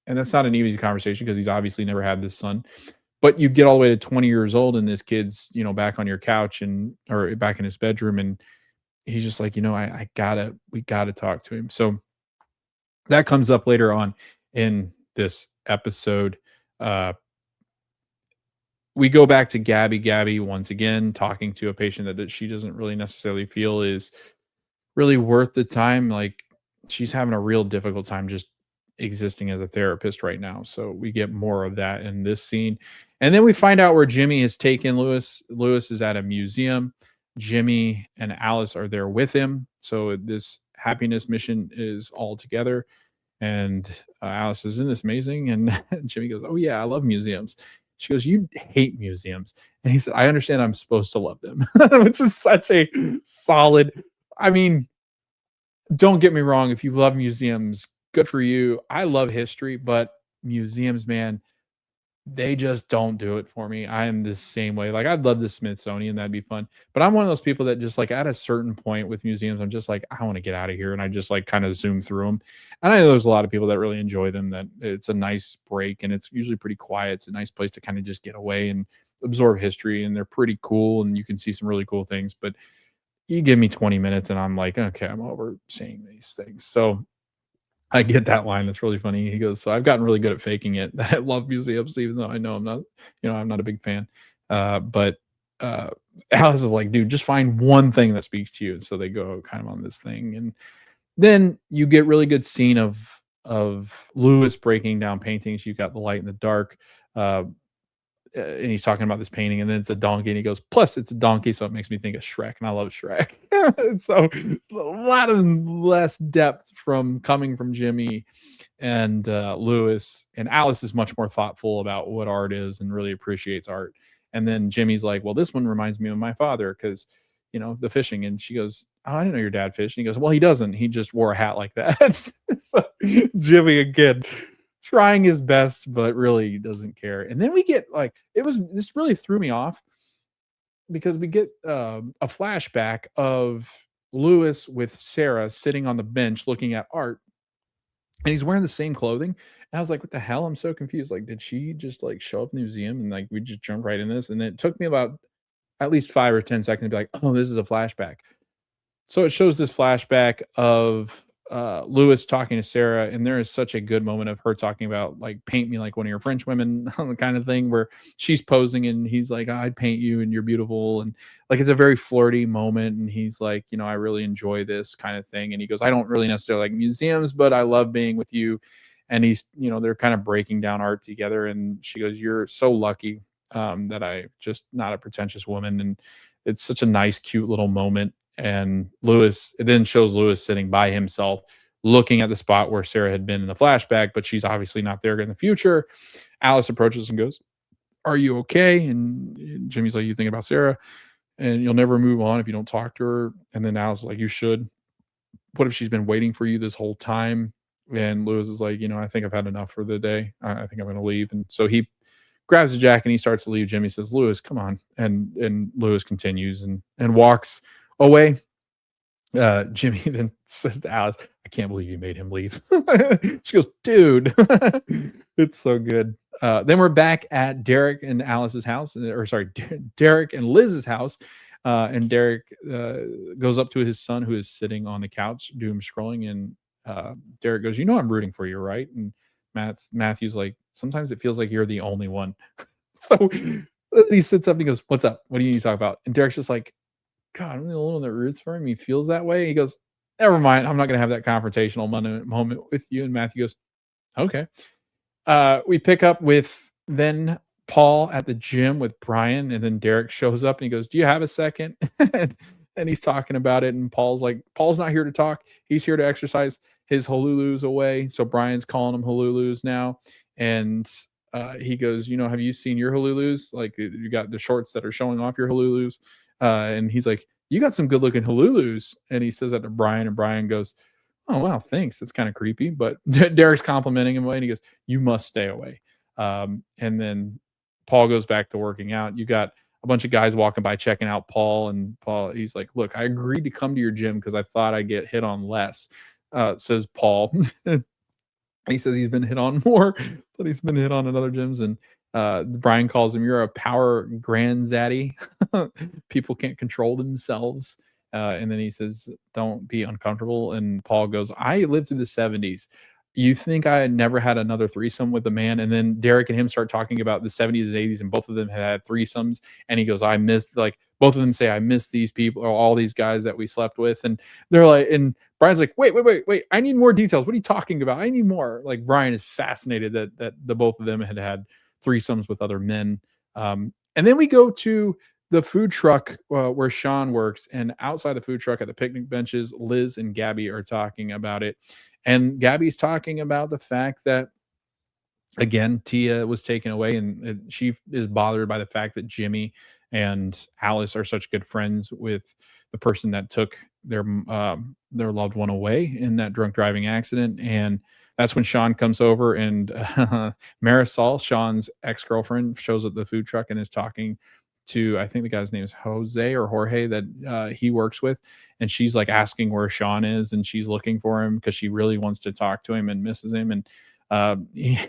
and that's not an easy conversation because he's obviously never had this son. But you get all the way to 20 years old, and this kid's back on your couch and or back in his bedroom, and he's just like, we gotta talk to him. So that comes up later on in this episode. Uh, we go back to Gabby once again talking to a patient that she doesn't really necessarily feel is really worth the time. Like she's having a real difficult time just existing as a therapist right now. So we get more of that in this scene. And then we find out where Jimmy has taken Lewis. Lewis is at a museum. Jimmy and Alice are there with him. So this happiness mission is all together. And Alice says, "Isn't this amazing?" And Jimmy goes, "Oh, yeah, I love museums." She goes, "You hate museums." And he said, "I understand I'm supposed to love them," which is such a solid. I mean, don't get me wrong. If you love museums, good for you. I love history, but museums, man, they just don't do it for me. I am the same way. Like, I'd love the Smithsonian, that'd be fun. But I'm one of those people that just like at a certain point with museums, I'm just like, I want to get out of here. And I just like kind of zoom through them. And I know there's a lot of people that really enjoy them, that it's a nice break and it's usually pretty quiet. It's a nice place to kind of just get away and absorb history. And they're pretty cool and you can see some really cool things. But you give me 20 minutes and I'm like, okay, I'm over seeing these things. So I get that line. It's really funny. He goes, "So I've gotten really good at faking it. I love museums, even though I know I'm not a big fan." But Alice is like, "Dude, just find one thing that speaks to you." And so they go kind of on this thing, and then you get really good scene of Lewis breaking down paintings. You've got the light and the dark. Uh, and he's talking about this painting, and then it's a donkey, and he goes, "Plus, it's a donkey, so it makes me think of Shrek," and I love Shrek. So a lot of less depth from coming from Jimmy and Lewis, and Alice is much more thoughtful about what art is and really appreciates art. And then Jimmy's like, "Well, this one reminds me of my father because the fishing," and she goes, "Oh, I didn't know your dad fished." And he goes, "Well, he doesn't. He just wore a hat like that." So Jimmy again trying his best, but really doesn't care. And then we get like this really threw me off because we get a flashback of Lewis with Sarah sitting on the bench looking at art, and he's wearing the same clothing. And I was like, "What the hell?" I'm so confused. Like, did she just like show up in the museum and like we just jump right in this? And then it took me about at least 5 or 10 seconds to be like, "Oh, this is a flashback." So it shows this flashback of Lewis talking to Sarah, and there is such a good moment of her talking about like paint me like one of your French women, the kind of thing where she's posing and he's like, "Oh, I'd paint you and you're beautiful," and like it's a very flirty moment, and he's like, "I really enjoy this kind of thing," and he goes, "I don't really necessarily like museums, but I love being with you," and he's they're kind of breaking down art together, and she goes, "You're so lucky that I just not a pretentious woman," and it's such a nice, cute little moment. And Lewis, it then shows Lewis sitting by himself, looking at the spot where Sarah had been in the flashback, but she's obviously not there in the future. Alice approaches and goes, "Are you okay?" And Jimmy's like, "You think about Sarah and you'll never move on if you don't talk to her." And then Alice is like, "You should. What if she's been waiting for you this whole time?" And Lewis is like, "I think I've had enough for the day. I think I'm going to leave." And so he grabs the jacket and he starts to leave. Jimmy says, "Lewis, come on." And Lewis continues and walks away. Jimmy then says to Alice, "I can't believe you made him leave." She goes, "Dude." It's so good. Then we're back at Derek and Alice's house, or sorry, Derek and Liz's house. And Derek goes up to his son who is sitting on the couch doom scrolling, and Derek goes, "You know I'm rooting for you, right?" And Matthew's like, "Sometimes it feels like you're the only one." So he sits up and he goes, "What's up? What do you need to talk about?" And Derek's just like, "God, I'm the only one that roots for him. He feels that way." He goes, "Never mind. I'm not going to have that confrontational moment with you." And Matthew goes, "Okay." We pick up with then Paul at the gym with Brian, and then Derek shows up and he goes, "Do you have a second?" And he's talking about it, and Paul's like, "Paul's not here to talk. He's here to exercise his Holulus away." So Brian's calling them Holulus now, and he goes, "You know, have you seen your Holulus? Like you got the shorts that are showing off your Holulus?" And he's like, "You got some good looking Holulus," and he says that to Brian, and Brian goes, "Oh wow, thanks. That's kind of creepy." But Derek's complimenting him away, and he goes, "You must stay away." And then Paul goes back to working out. You got a bunch of guys walking by checking out Paul, and Paul, he's like, "Look, I agreed to come to your gym because I thought I'd get hit on less," says Paul. He says he's been hit on more, but he's been hit on in other gyms. And Brian calls him, "You're a power granddaddy." People can't control themselves. And then he says, "Don't be uncomfortable." And Paul goes, "I lived through the 70s. You think I had never had another threesome with a man?" And then Derek and him start talking about the 70s and 80s, and both of them had threesomes. And he goes, "I missed," like, both of them say, "I miss these people or all these guys that we slept with." And they're like, and Brian's like, "Wait. I need more details. What are you talking about? I need more." Like, Brian is fascinated that the both of them had threesomes with other men. And then we go to the food truck where Sean works, and outside the food truck at the picnic benches, Liz and Gabby are talking about it. And Gabby's talking about the fact that, again, Tia was taken away, and she is bothered by the fact that Jimmy and Alice are such good friends with the person that took their loved one away in that drunk driving accident. And that's when Sean comes over, and Marisol, Sean's ex girlfriend, shows up at the food truck and is talking to, I think the guy's name is Jose or Jorge, that he works with, and she's like asking where Sean is, and she's looking for him because she really wants to talk to him and misses him. And uh,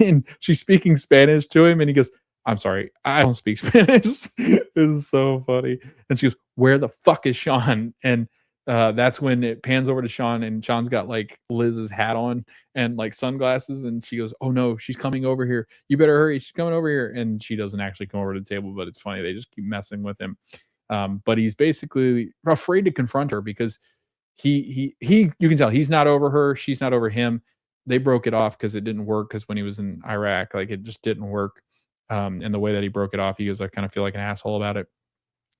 and she's speaking Spanish to him, and he goes, "I'm sorry, I don't speak Spanish." It's so funny. And she goes, "Where the fuck is Sean?" And that's when it pans over to Sean, and Sean's got like Liz's hat on and like sunglasses, and she goes, "Oh no, she's coming over here. You better hurry. She's coming over here." And she doesn't actually come over to the table, but it's funny. They just keep messing with him. But he's basically afraid to confront her because he you can tell he's not over her, she's not over him. They broke it off because it didn't work, because when he was in Iraq, like, it just didn't work. And the way that he broke it off, he goes, "I kind of feel like an asshole about it,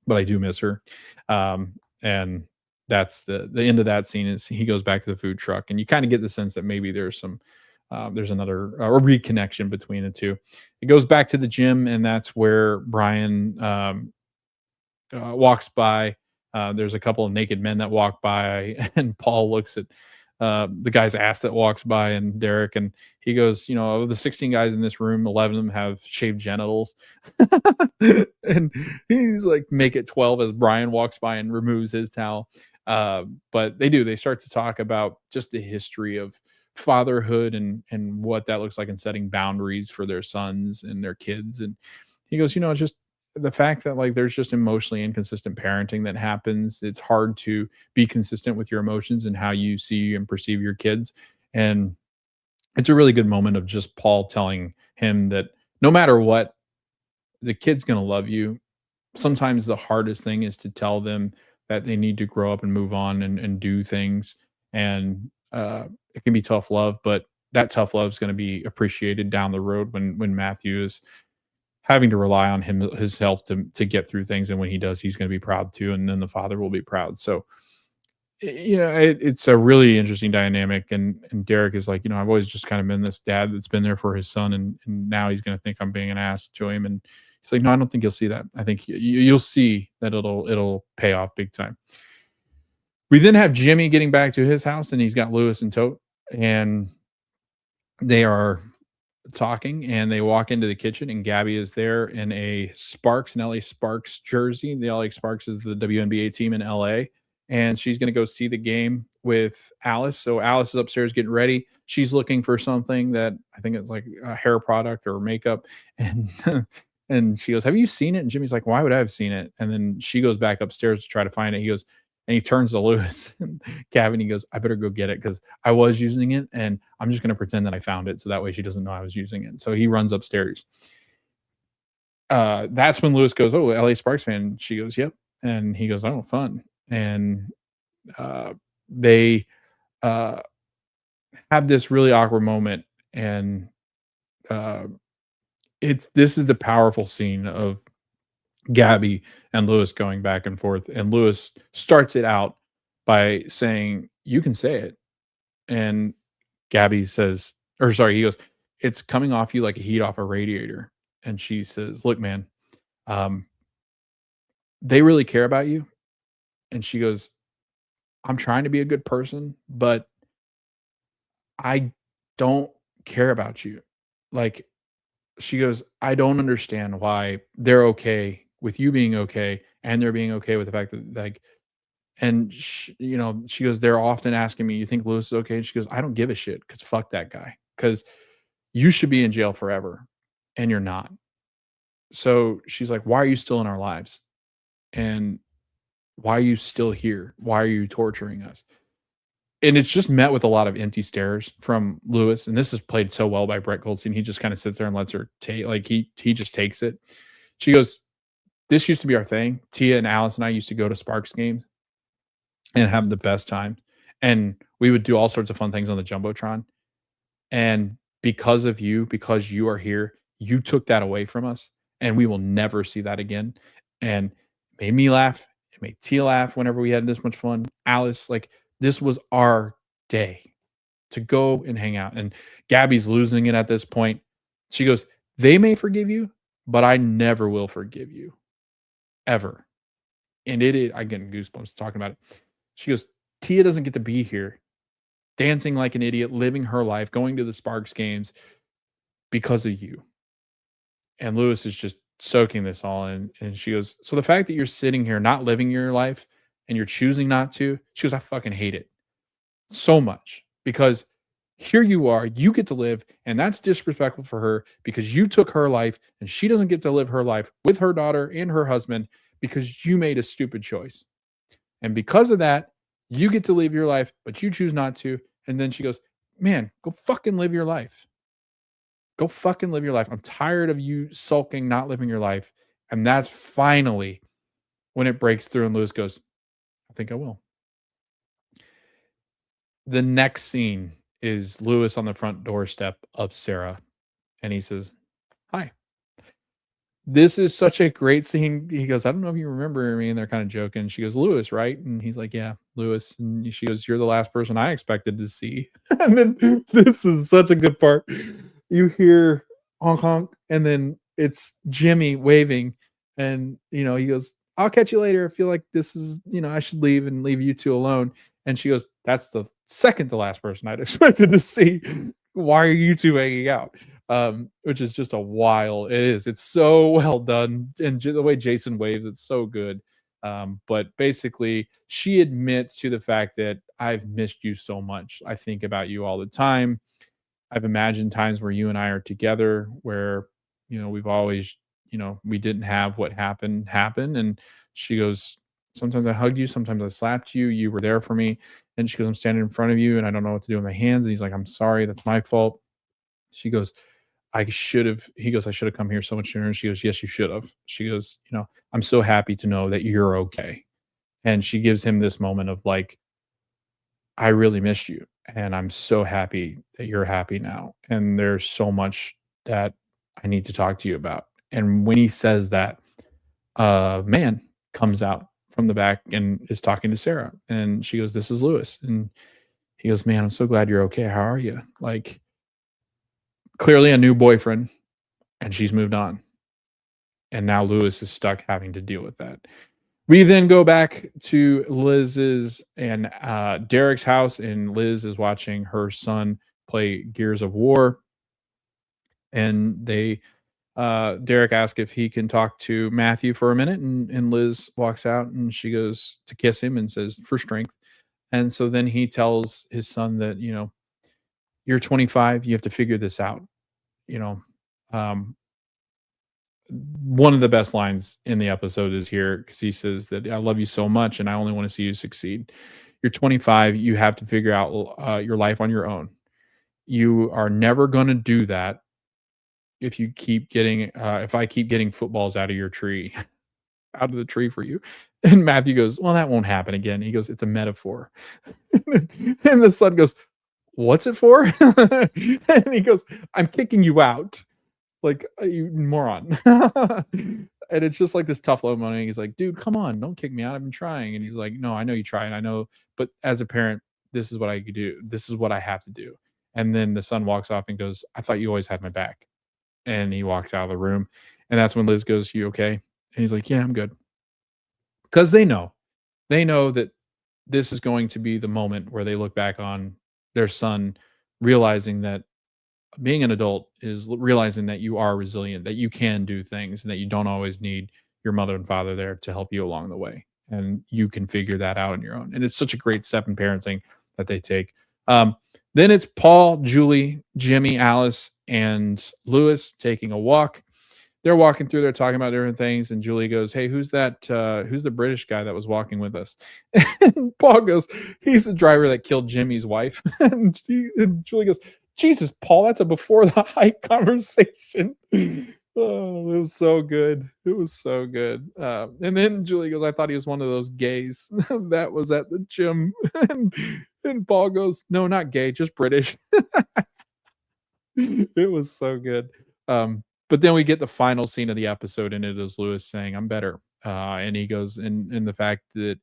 but I do miss her." And that's the end of that scene. Is he goes back to the food truck, and you kind of get the sense that maybe there's some there's another a reconnection between the two. It goes back to the gym, and that's where Brian walks by. There's a couple of naked men that walk by, and Paul looks at the guy's ass that walks by, and Derek, and he goes, "You know, of the 16 guys in this room, 11 of them have shaved genitals." And he's like, "Make it 12," as Brian walks by and removes his towel. But they start to talk about just the history of fatherhood and what that looks like, and setting boundaries for their sons and their kids. And he goes, "It's just the fact that, like, there's just emotionally inconsistent parenting that happens. It's hard to be consistent with your emotions and how you see and perceive your kids." And it's a really good moment of just Paul telling him that no matter what, the kid's going to love you. Sometimes the hardest thing is to tell them that they need to grow up and move on and do things. And it can be tough love, but that tough love is going to be appreciated down the road when Matthew is having to rely on his health to get through things. And when he does, he's going to be proud too, and then the father will be proud. So it's a really interesting dynamic. And Derek is like, "I've always just kind of been this dad that's been there for his son, and now he's going to think I'm being an ass to him." And he's like, "No, I don't think you'll see that. I think you'll see that it'll pay off big time." We then have Jimmy getting back to his house, and he's got Lewis and Tote, and they are talking, and they walk into the kitchen, and Gabby is there in a Sparks, an LA Sparks jersey. The LA Sparks is the WNBA team in LA, and she's going to go see the game with Alice. So Alice is upstairs getting ready. She's looking for something that I think it's like a hair product or makeup, and And she goes, "Have you seen it?" And Jimmy's like, "Why would I have seen it?" And then she goes back upstairs to try to find it. He goes, and he turns to Lewis and Gavin. He goes, "I better go get it because I was using it, and I'm just gonna pretend that I found it, so that way she doesn't know I was using it." So he runs upstairs. That's when Lewis goes, "Oh, LA Sparks fan." She goes, "Yep," and he goes, "Oh, fun." And uh, they uh, have this really awkward moment, and uh, it's this is the powerful scene of Gabby and Lewis going back and forth, and Lewis starts it out by saying, "You can say it," and Gabby says, or sorry, he goes, "It's coming off you like a heat off a radiator," and she says, "Look, man, um, they really care about you," and she goes, "I'm trying to be a good person, but I don't care about you." Like, she goes, "I don't understand why they're okay with you being okay, and they're being okay with the fact that, like," and she goes, "They're often asking me, 'You think Lewis is okay?'" And she goes, "I don't give a shit because fuck that guy. Because you should be in jail forever, and you're not." So she's like, "Why are you still in our lives? And why are you still here? Why are you torturing us?" And it's just met with a lot of empty stares from Lewis, and this is played so well by Brett Goldstein. He just kinda sits there and lets her take, like, he just takes it. She goes, "This used to be our thing. Tia and Alice and I used to go to Sparks games and have the best time, and we would do all sorts of fun things on the Jumbotron, and because you are here, you took that away from us, and we will never see that again." And it made me laugh. It made Tia laugh whenever we had this much fun. Alice, like, this was our day to go and hang out. And Gabby's losing it at this point. She goes, "They may forgive you, but I never will forgive you ever." And it is, I get goosebumps talking about it. She goes, "Tia doesn't get to be here dancing like an idiot, living her life, going to the Sparks games because of you." And Lewis is just soaking this all in. And she goes, "So the fact that you're sitting here not living your life and you're choosing not to," she goes, "I fucking hate it so much because here you are, you get to live, and that's disrespectful for her because you took her life and she doesn't get to live her life with her daughter and her husband because you made a stupid choice. And because of that, you get to live your life, but you choose not to." And then she goes, "Man, go fucking live your life. Go fucking live your life. I'm tired of you sulking, not living your life." And that's finally when it breaks through, and Lewis goes, "I think I will." The next scene is Lewis on the front doorstep of Sarah, and he says, "Hi." This is such a great scene. He goes, "I don't know if you remember me," and they're kind of joking. She goes, "Lewis, right?" And he's like, "Yeah, Lewis." And she goes, "You're the last person I expected to see." And then this is such a good part. You hear honk honk, and then it's Jimmy waving, and he goes, "I'll catch you later. I feel like this is, I should leave and leave you two alone." And she goes, "That's the second to last person I'd expected to see. Why are you two hanging out?" Which is just a wild. It is. It's so well done, and the way Jason waves, it's so good. But basically, she admits to the fact that, "I've missed you so much. I think about you all the time. I've imagined times where you and I are together, where we've always, we didn't have what happened happen." And she goes, "Sometimes I hugged you, sometimes I slapped you. You were there for me." And she goes, "I'm standing in front of you, and I don't know what to do with my hands." And he's like, "I'm sorry. That's my fault." She goes, "I should have," he goes, "I should have come here so much sooner." And she goes, "Yes, you should have." She goes, "I'm so happy to know that you're okay." And she gives him this moment of like, "I really missed you. And I'm so happy that you're happy now. And there's so much that I need to talk to you about." And when he says that, a man comes out from the back and is talking to Sarah. And she goes, "This is Lewis." And he goes, "Man, I'm so glad you're okay. How are you?" Like, clearly a new boyfriend, and she's moved on. And now Lewis is stuck having to deal with that. We then go back to Liz's and Derek's house, and Liz is watching her son play Gears of War. And Derek asks if he can talk to Matthew for a minute, and Liz walks out, and she goes to kiss him and says, "For strength." And so then he tells his son that, "You're 25, you have to figure this out. You know, um, one of the best lines in the episode is here because he says that I love you so much and I only want to see you succeed. You're 25. You have to figure out your life on your own. You are never going to do that if you keep getting, if I keep getting footballs out of your tree, out of the tree for you. And Matthew goes, well, that won't happen again. He goes, it's a metaphor. And the son goes, what's it for? And he goes, I'm kicking you out. Like, you moron. And it's just like this tough love moment. He's like, dude, come on, don't kick me out. I've been trying. And he's like, no, I know you tried. I know, but as a parent, this is what I could do. This is what I have to do. And then the son walks off and goes, I thought you always had my back. And he walks out of the room. And that's when Liz goes, you okay? And he's like, yeah, I'm good. Because they know that this is going to be the moment where they look back on their son realizing that being an adult is realizing that you are resilient, that you can do things, and that you don't always need your mother and father there to help you along the way. And you can figure that out on your own. And it's such a great step in parenting that they take. Um, then it's Paul, Julie, Jimmy, Alice, and Lewis taking a walk. They're walking through, they're talking about different things, and Julie goes, hey, who's that? Who's the British guy that was walking with us? And Paul goes, he's the driver that killed Jimmy's wife. And Julie goes, Jesus, Paul, that's a before the hike conversation. Oh, it was so good. It was so good. And then Julie goes, I thought he was one of those gays that was at the gym. And Paul goes, no, not gay, just British. It was so good. But then we get the final scene of the episode, and it is Lewis saying, I'm better. And he goes, in the fact that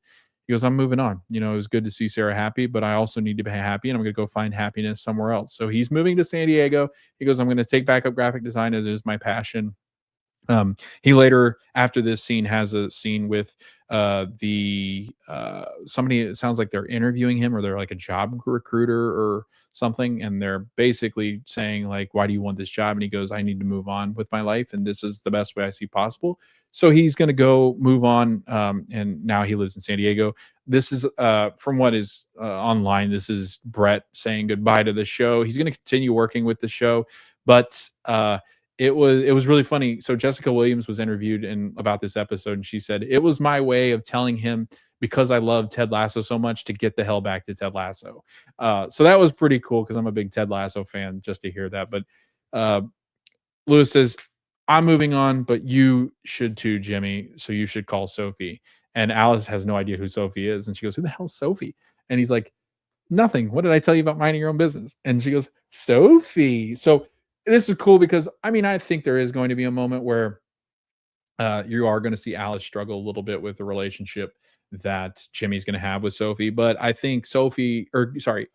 he goes, I'm moving on. You know, it was good to see Sarah happy, but I also need to be happy, and I'm going to go find happiness somewhere else. So he's moving to San Diego. He goes, I'm going to take back up graphic design. It is my passion. He later, after this scene, has a scene with the somebody. It sounds like they're interviewing him, or they're like a job recruiter or something, and they're basically saying like, "Why do you want this job?" And he goes, "I need to move on with my life, and this is the best way I see possible." So he's going to go move on, and now he lives in San Diego. This is from what is online. This is Brett saying goodbye to the show. He's going to continue working with the show, but it was really funny. So Jessica Williams was interviewed about this episode, and she said it was my way of telling him, because I love Ted Lasso so much, to get the hell back to Ted Lasso. So that was pretty cool because I'm a big Ted Lasso fan, just to hear that. But uh, Lewis says, I'm moving on, but you should too, Jimmy. So you should call Sophie. And Alice has no idea who Sophie is. And she goes, who the hell's Sophie? And he's like, nothing. What did I tell you about minding your own business? And she goes, Sophie. So this is cool because I mean, I think there is going to be a moment where you are going to see Alice struggle a little bit with the relationship that Jimmy's going to have with Sophie. But I think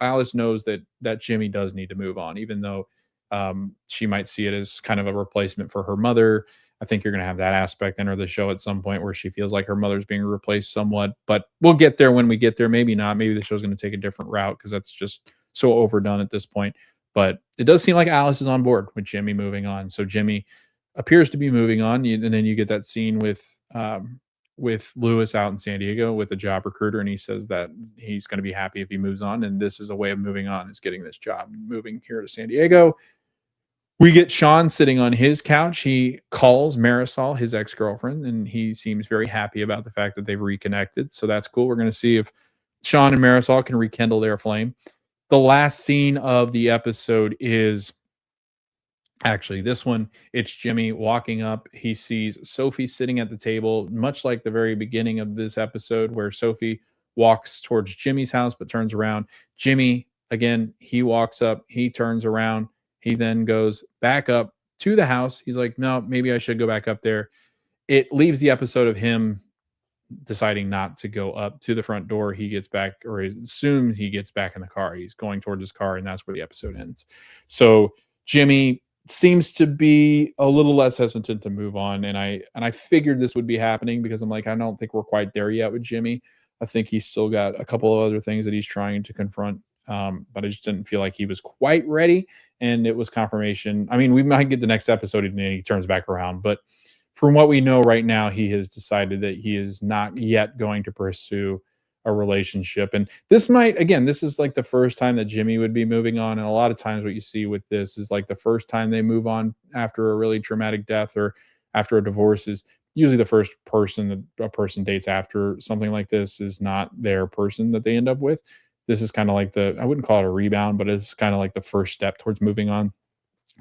Alice knows that Jimmy does need to move on, even though she might see it as kind of a replacement for her mother. I think you're going to have that aspect enter the show at some point where she feels like her mother's being replaced somewhat. But we'll get there when we get there. Maybe not. Maybe the show's going to take a different route because that's just so overdone at this point. But it does seem like Alice is on board with Jimmy moving on. So Jimmy appears to be moving on, and then you get that scene with Lewis out in San Diego with a job recruiter, and he says that he's going to be happy if he moves on, and this is a way of moving on, is getting this job, moving here to San Diego. We get Sean sitting on his couch. He calls Marisol, his ex-girlfriend, and he seems very happy about the fact that they've reconnected. So that's cool. We're going to see if Sean and Marisol can rekindle their flame. The last scene of the episode is actually this one. It's Jimmy walking up. He sees Sophie sitting at the table, much like the very beginning of this episode, where Sophie walks towards Jimmy's house but turns around. Jimmy, again, he walks up, he turns around. He then goes back up to the house. He's like, no, maybe I should go back up there. It leaves the episode of him deciding not to go up to the front door. He gets back, or as soon as he gets back in the car, he's going towards his car, and that's where the episode ends. So Jimmy seems to be a little less hesitant to move on, and I figured this would be happening because I'm like, I don't think we're quite there yet with Jimmy. I think he's still got a couple of other things that he's trying to confront, but I just didn't feel like he was quite ready, and it was confirmation. I mean, we might get the next episode and he turns back around, but from what we know right now, he has decided that he is not yet going to pursue a relationship. And this might, again, this is like the first time that Jimmy would be moving on. And a lot of times what you see with this is like the first time they move on after a really traumatic death, or after a divorce is usually the first person that a person dates after something like this is not their person that they end up with. This is kind of like I wouldn't call it a rebound, but it's kind of like the first step towards moving on.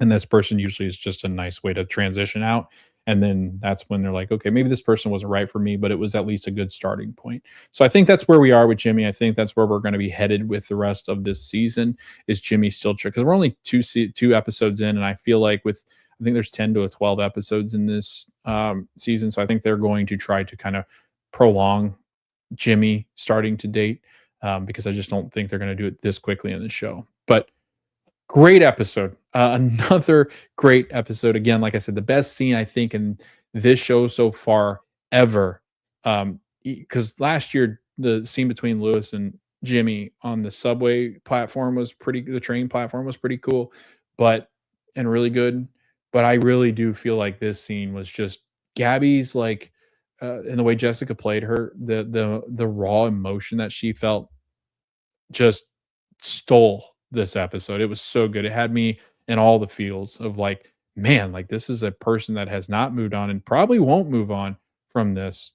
And this person usually is just a nice way to transition out. And then that's when they're like, okay, maybe this person wasn't right for me, but it was at least a good starting point. So I think that's where we are with Jimmy. I think that's where we're going to be headed with the rest of this season. Is Jimmy still trick? Because we're only two episodes in, and I feel like I think there's 10 to 12 episodes in this season. So I think they're going to try to kind of prolong Jimmy starting to date, because I just don't think they're going to do it this quickly in the show. But great episode. Another great episode. Again, like I said, the best scene I think in this show so far ever. Because last year the scene between Lewis and Jimmy on the subway platform was the train platform was pretty cool, but and really good. But I really do feel like this scene was just Gabby's like, and the way Jessica played her, the raw emotion that she felt just stole this episode. It was so good. It had me in all the feels of like, man, like this is a person that has not moved on and probably won't move on from this.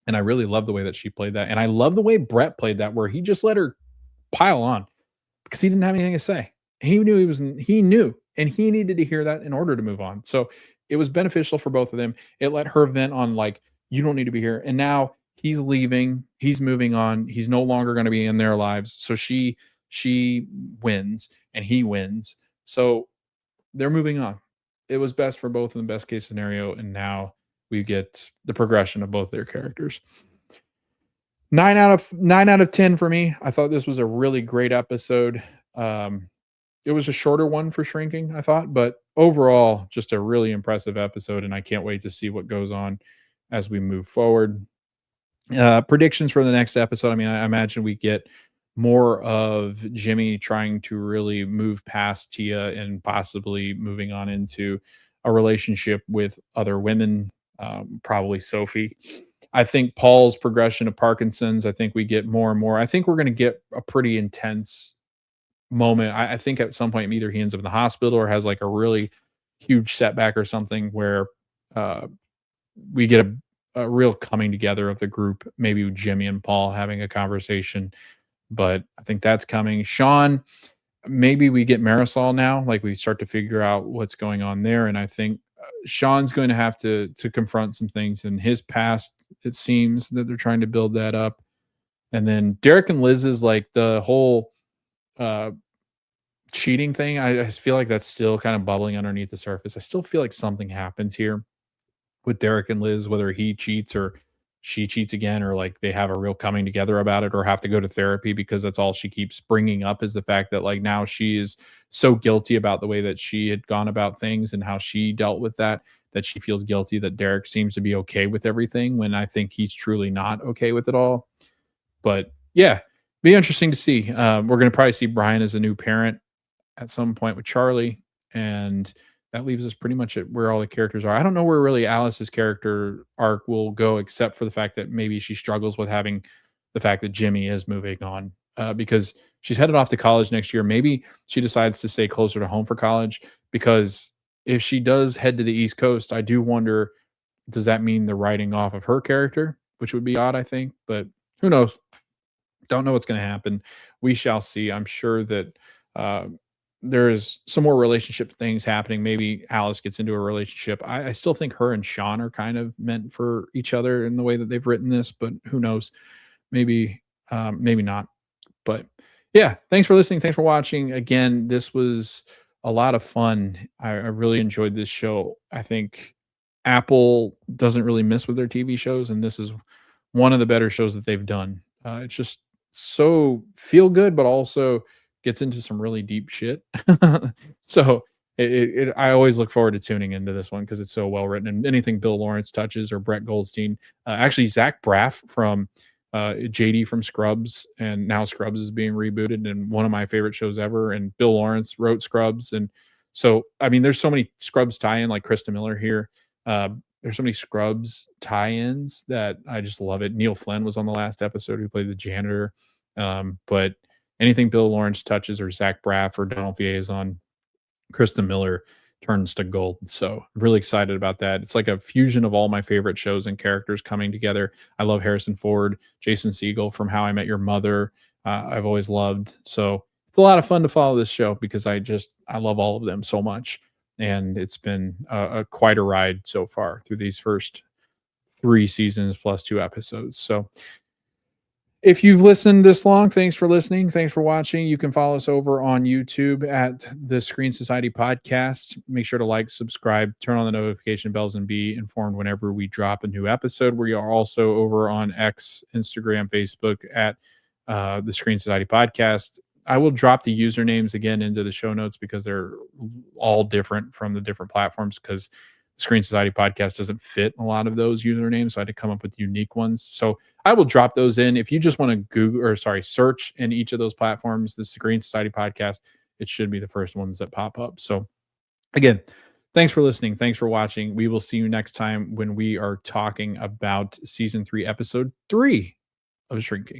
And I really love the way that she played that. And I love the way Brett played that, where he just let her pile on because he didn't have anything to say. He knew, and he needed to hear that in order to move on. So it was beneficial for both of them. It let her vent on like, you don't need to be here. And now he's leaving, he's moving on. He's no longer going to be in their lives. So she wins and he wins. So they're moving on. It was best for both in the best case scenario. And now we get the progression of both their characters. 9 out of 10 for me. I thought this was a really great episode. It was a shorter one for shrinking, I thought, but overall, just a really impressive episode. And I can't wait to see what goes on as we move forward. Predictions for the next episode. I mean, I imagine we get more of Jimmy trying to really move past Tia and possibly moving on into a relationship with other women, probably Sophie. I think Paul's progression of Parkinson's, I think we get more and more. I think we're going to get a pretty intense moment. I think at some point either he ends up in the hospital or has like a really huge setback or something where uh, we get a real coming together of the group, maybe with Jimmy and Paul having a conversation. But I think that's coming. Sean, maybe we get Marisol now, like we start to figure out what's going on there. And I think Sean's going to have to confront some things in his past. It seems that they're trying to build that up. And then Derek and Liz is like the whole uh cheating thing. I just feel like that's still kind of bubbling underneath the surface. I still feel like something happens here with Derek and Liz, whether he cheats or she cheats again, or like they have a real coming together about it, or have to go to therapy, because that's all she keeps bringing up is the fact that like now she is so guilty about the way that she had gone about things and how she dealt with that, that she feels guilty that Derek seems to be okay with everything when I think he's truly not okay with it all. But yeah, be interesting to see. We're going to probably see Brian as a new parent at some point with Charlie, and that leaves us pretty much at where all the characters are. I don't know where really Alice's character arc will go, except for the fact that maybe she struggles with having the fact that Jimmy is moving on, because she's headed off to college next year. Maybe she decides to stay closer to home for college, because if she does head to the East Coast, I do wonder, does that mean the writing off of her character, which would be odd, I think, but who knows? Don't know what's going to happen. We shall see. I'm sure that uh, there is some more relationship things happening. Maybe Alice gets into a relationship. I still think her and Sean are kind of meant for each other in the way that they've written this, but who knows? Maybe, maybe not. But yeah, thanks for listening. Thanks for watching. Again, this was a lot of fun. I really enjoyed this show. I think Apple doesn't really miss with their TV shows, and this is one of the better shows that they've done. It's just so feel good, but also gets into some really deep shit. So I always look forward to tuning into this one because it's so well written. And anything Bill Lawrence touches, or Brett Goldstein, actually Zach Braff from JD from Scrubs, and now Scrubs is being rebooted, and one of my favorite shows ever. And Bill Lawrence wrote Scrubs, and so I mean, there's so many Scrubs tie-in, like Krista Miller here. There's so many Scrubs tie-ins that I just love it. Neil Flynn was on the last episode, who played the janitor. But anything Bill Lawrence touches, or Zach Braff or Donald Faison, Krista Miller, turns to gold. So I'm really excited about that. It's like a fusion of all my favorite shows and characters coming together. I love Harrison Ford, Jason Segel from How I Met Your Mother. I've always loved. So it's a lot of fun to follow this show because I love all of them so much, and it's been a quite a ride so far through these first 3 seasons plus 2 episodes. So if you've listened this long, thanks for listening. Thanks for watching. You can follow us over on YouTube at the Screen Society Podcast. Make sure to like, subscribe, turn on the notification bells, and be informed whenever we drop a new episode. We are also over on X, Instagram, Facebook at the Screen Society Podcast. I will drop the usernames again into the show notes because they're all different from the different platforms because Screen Society Podcast doesn't fit a lot of those usernames. So I had to come up with unique ones. So I will drop those in. If you just want to search in each of those platforms, the Screen Society Podcast, it should be the first ones that pop up. So again, thanks for listening. Thanks for watching. We will see you next time when we are talking about season 3, episode 3 of Shrinking.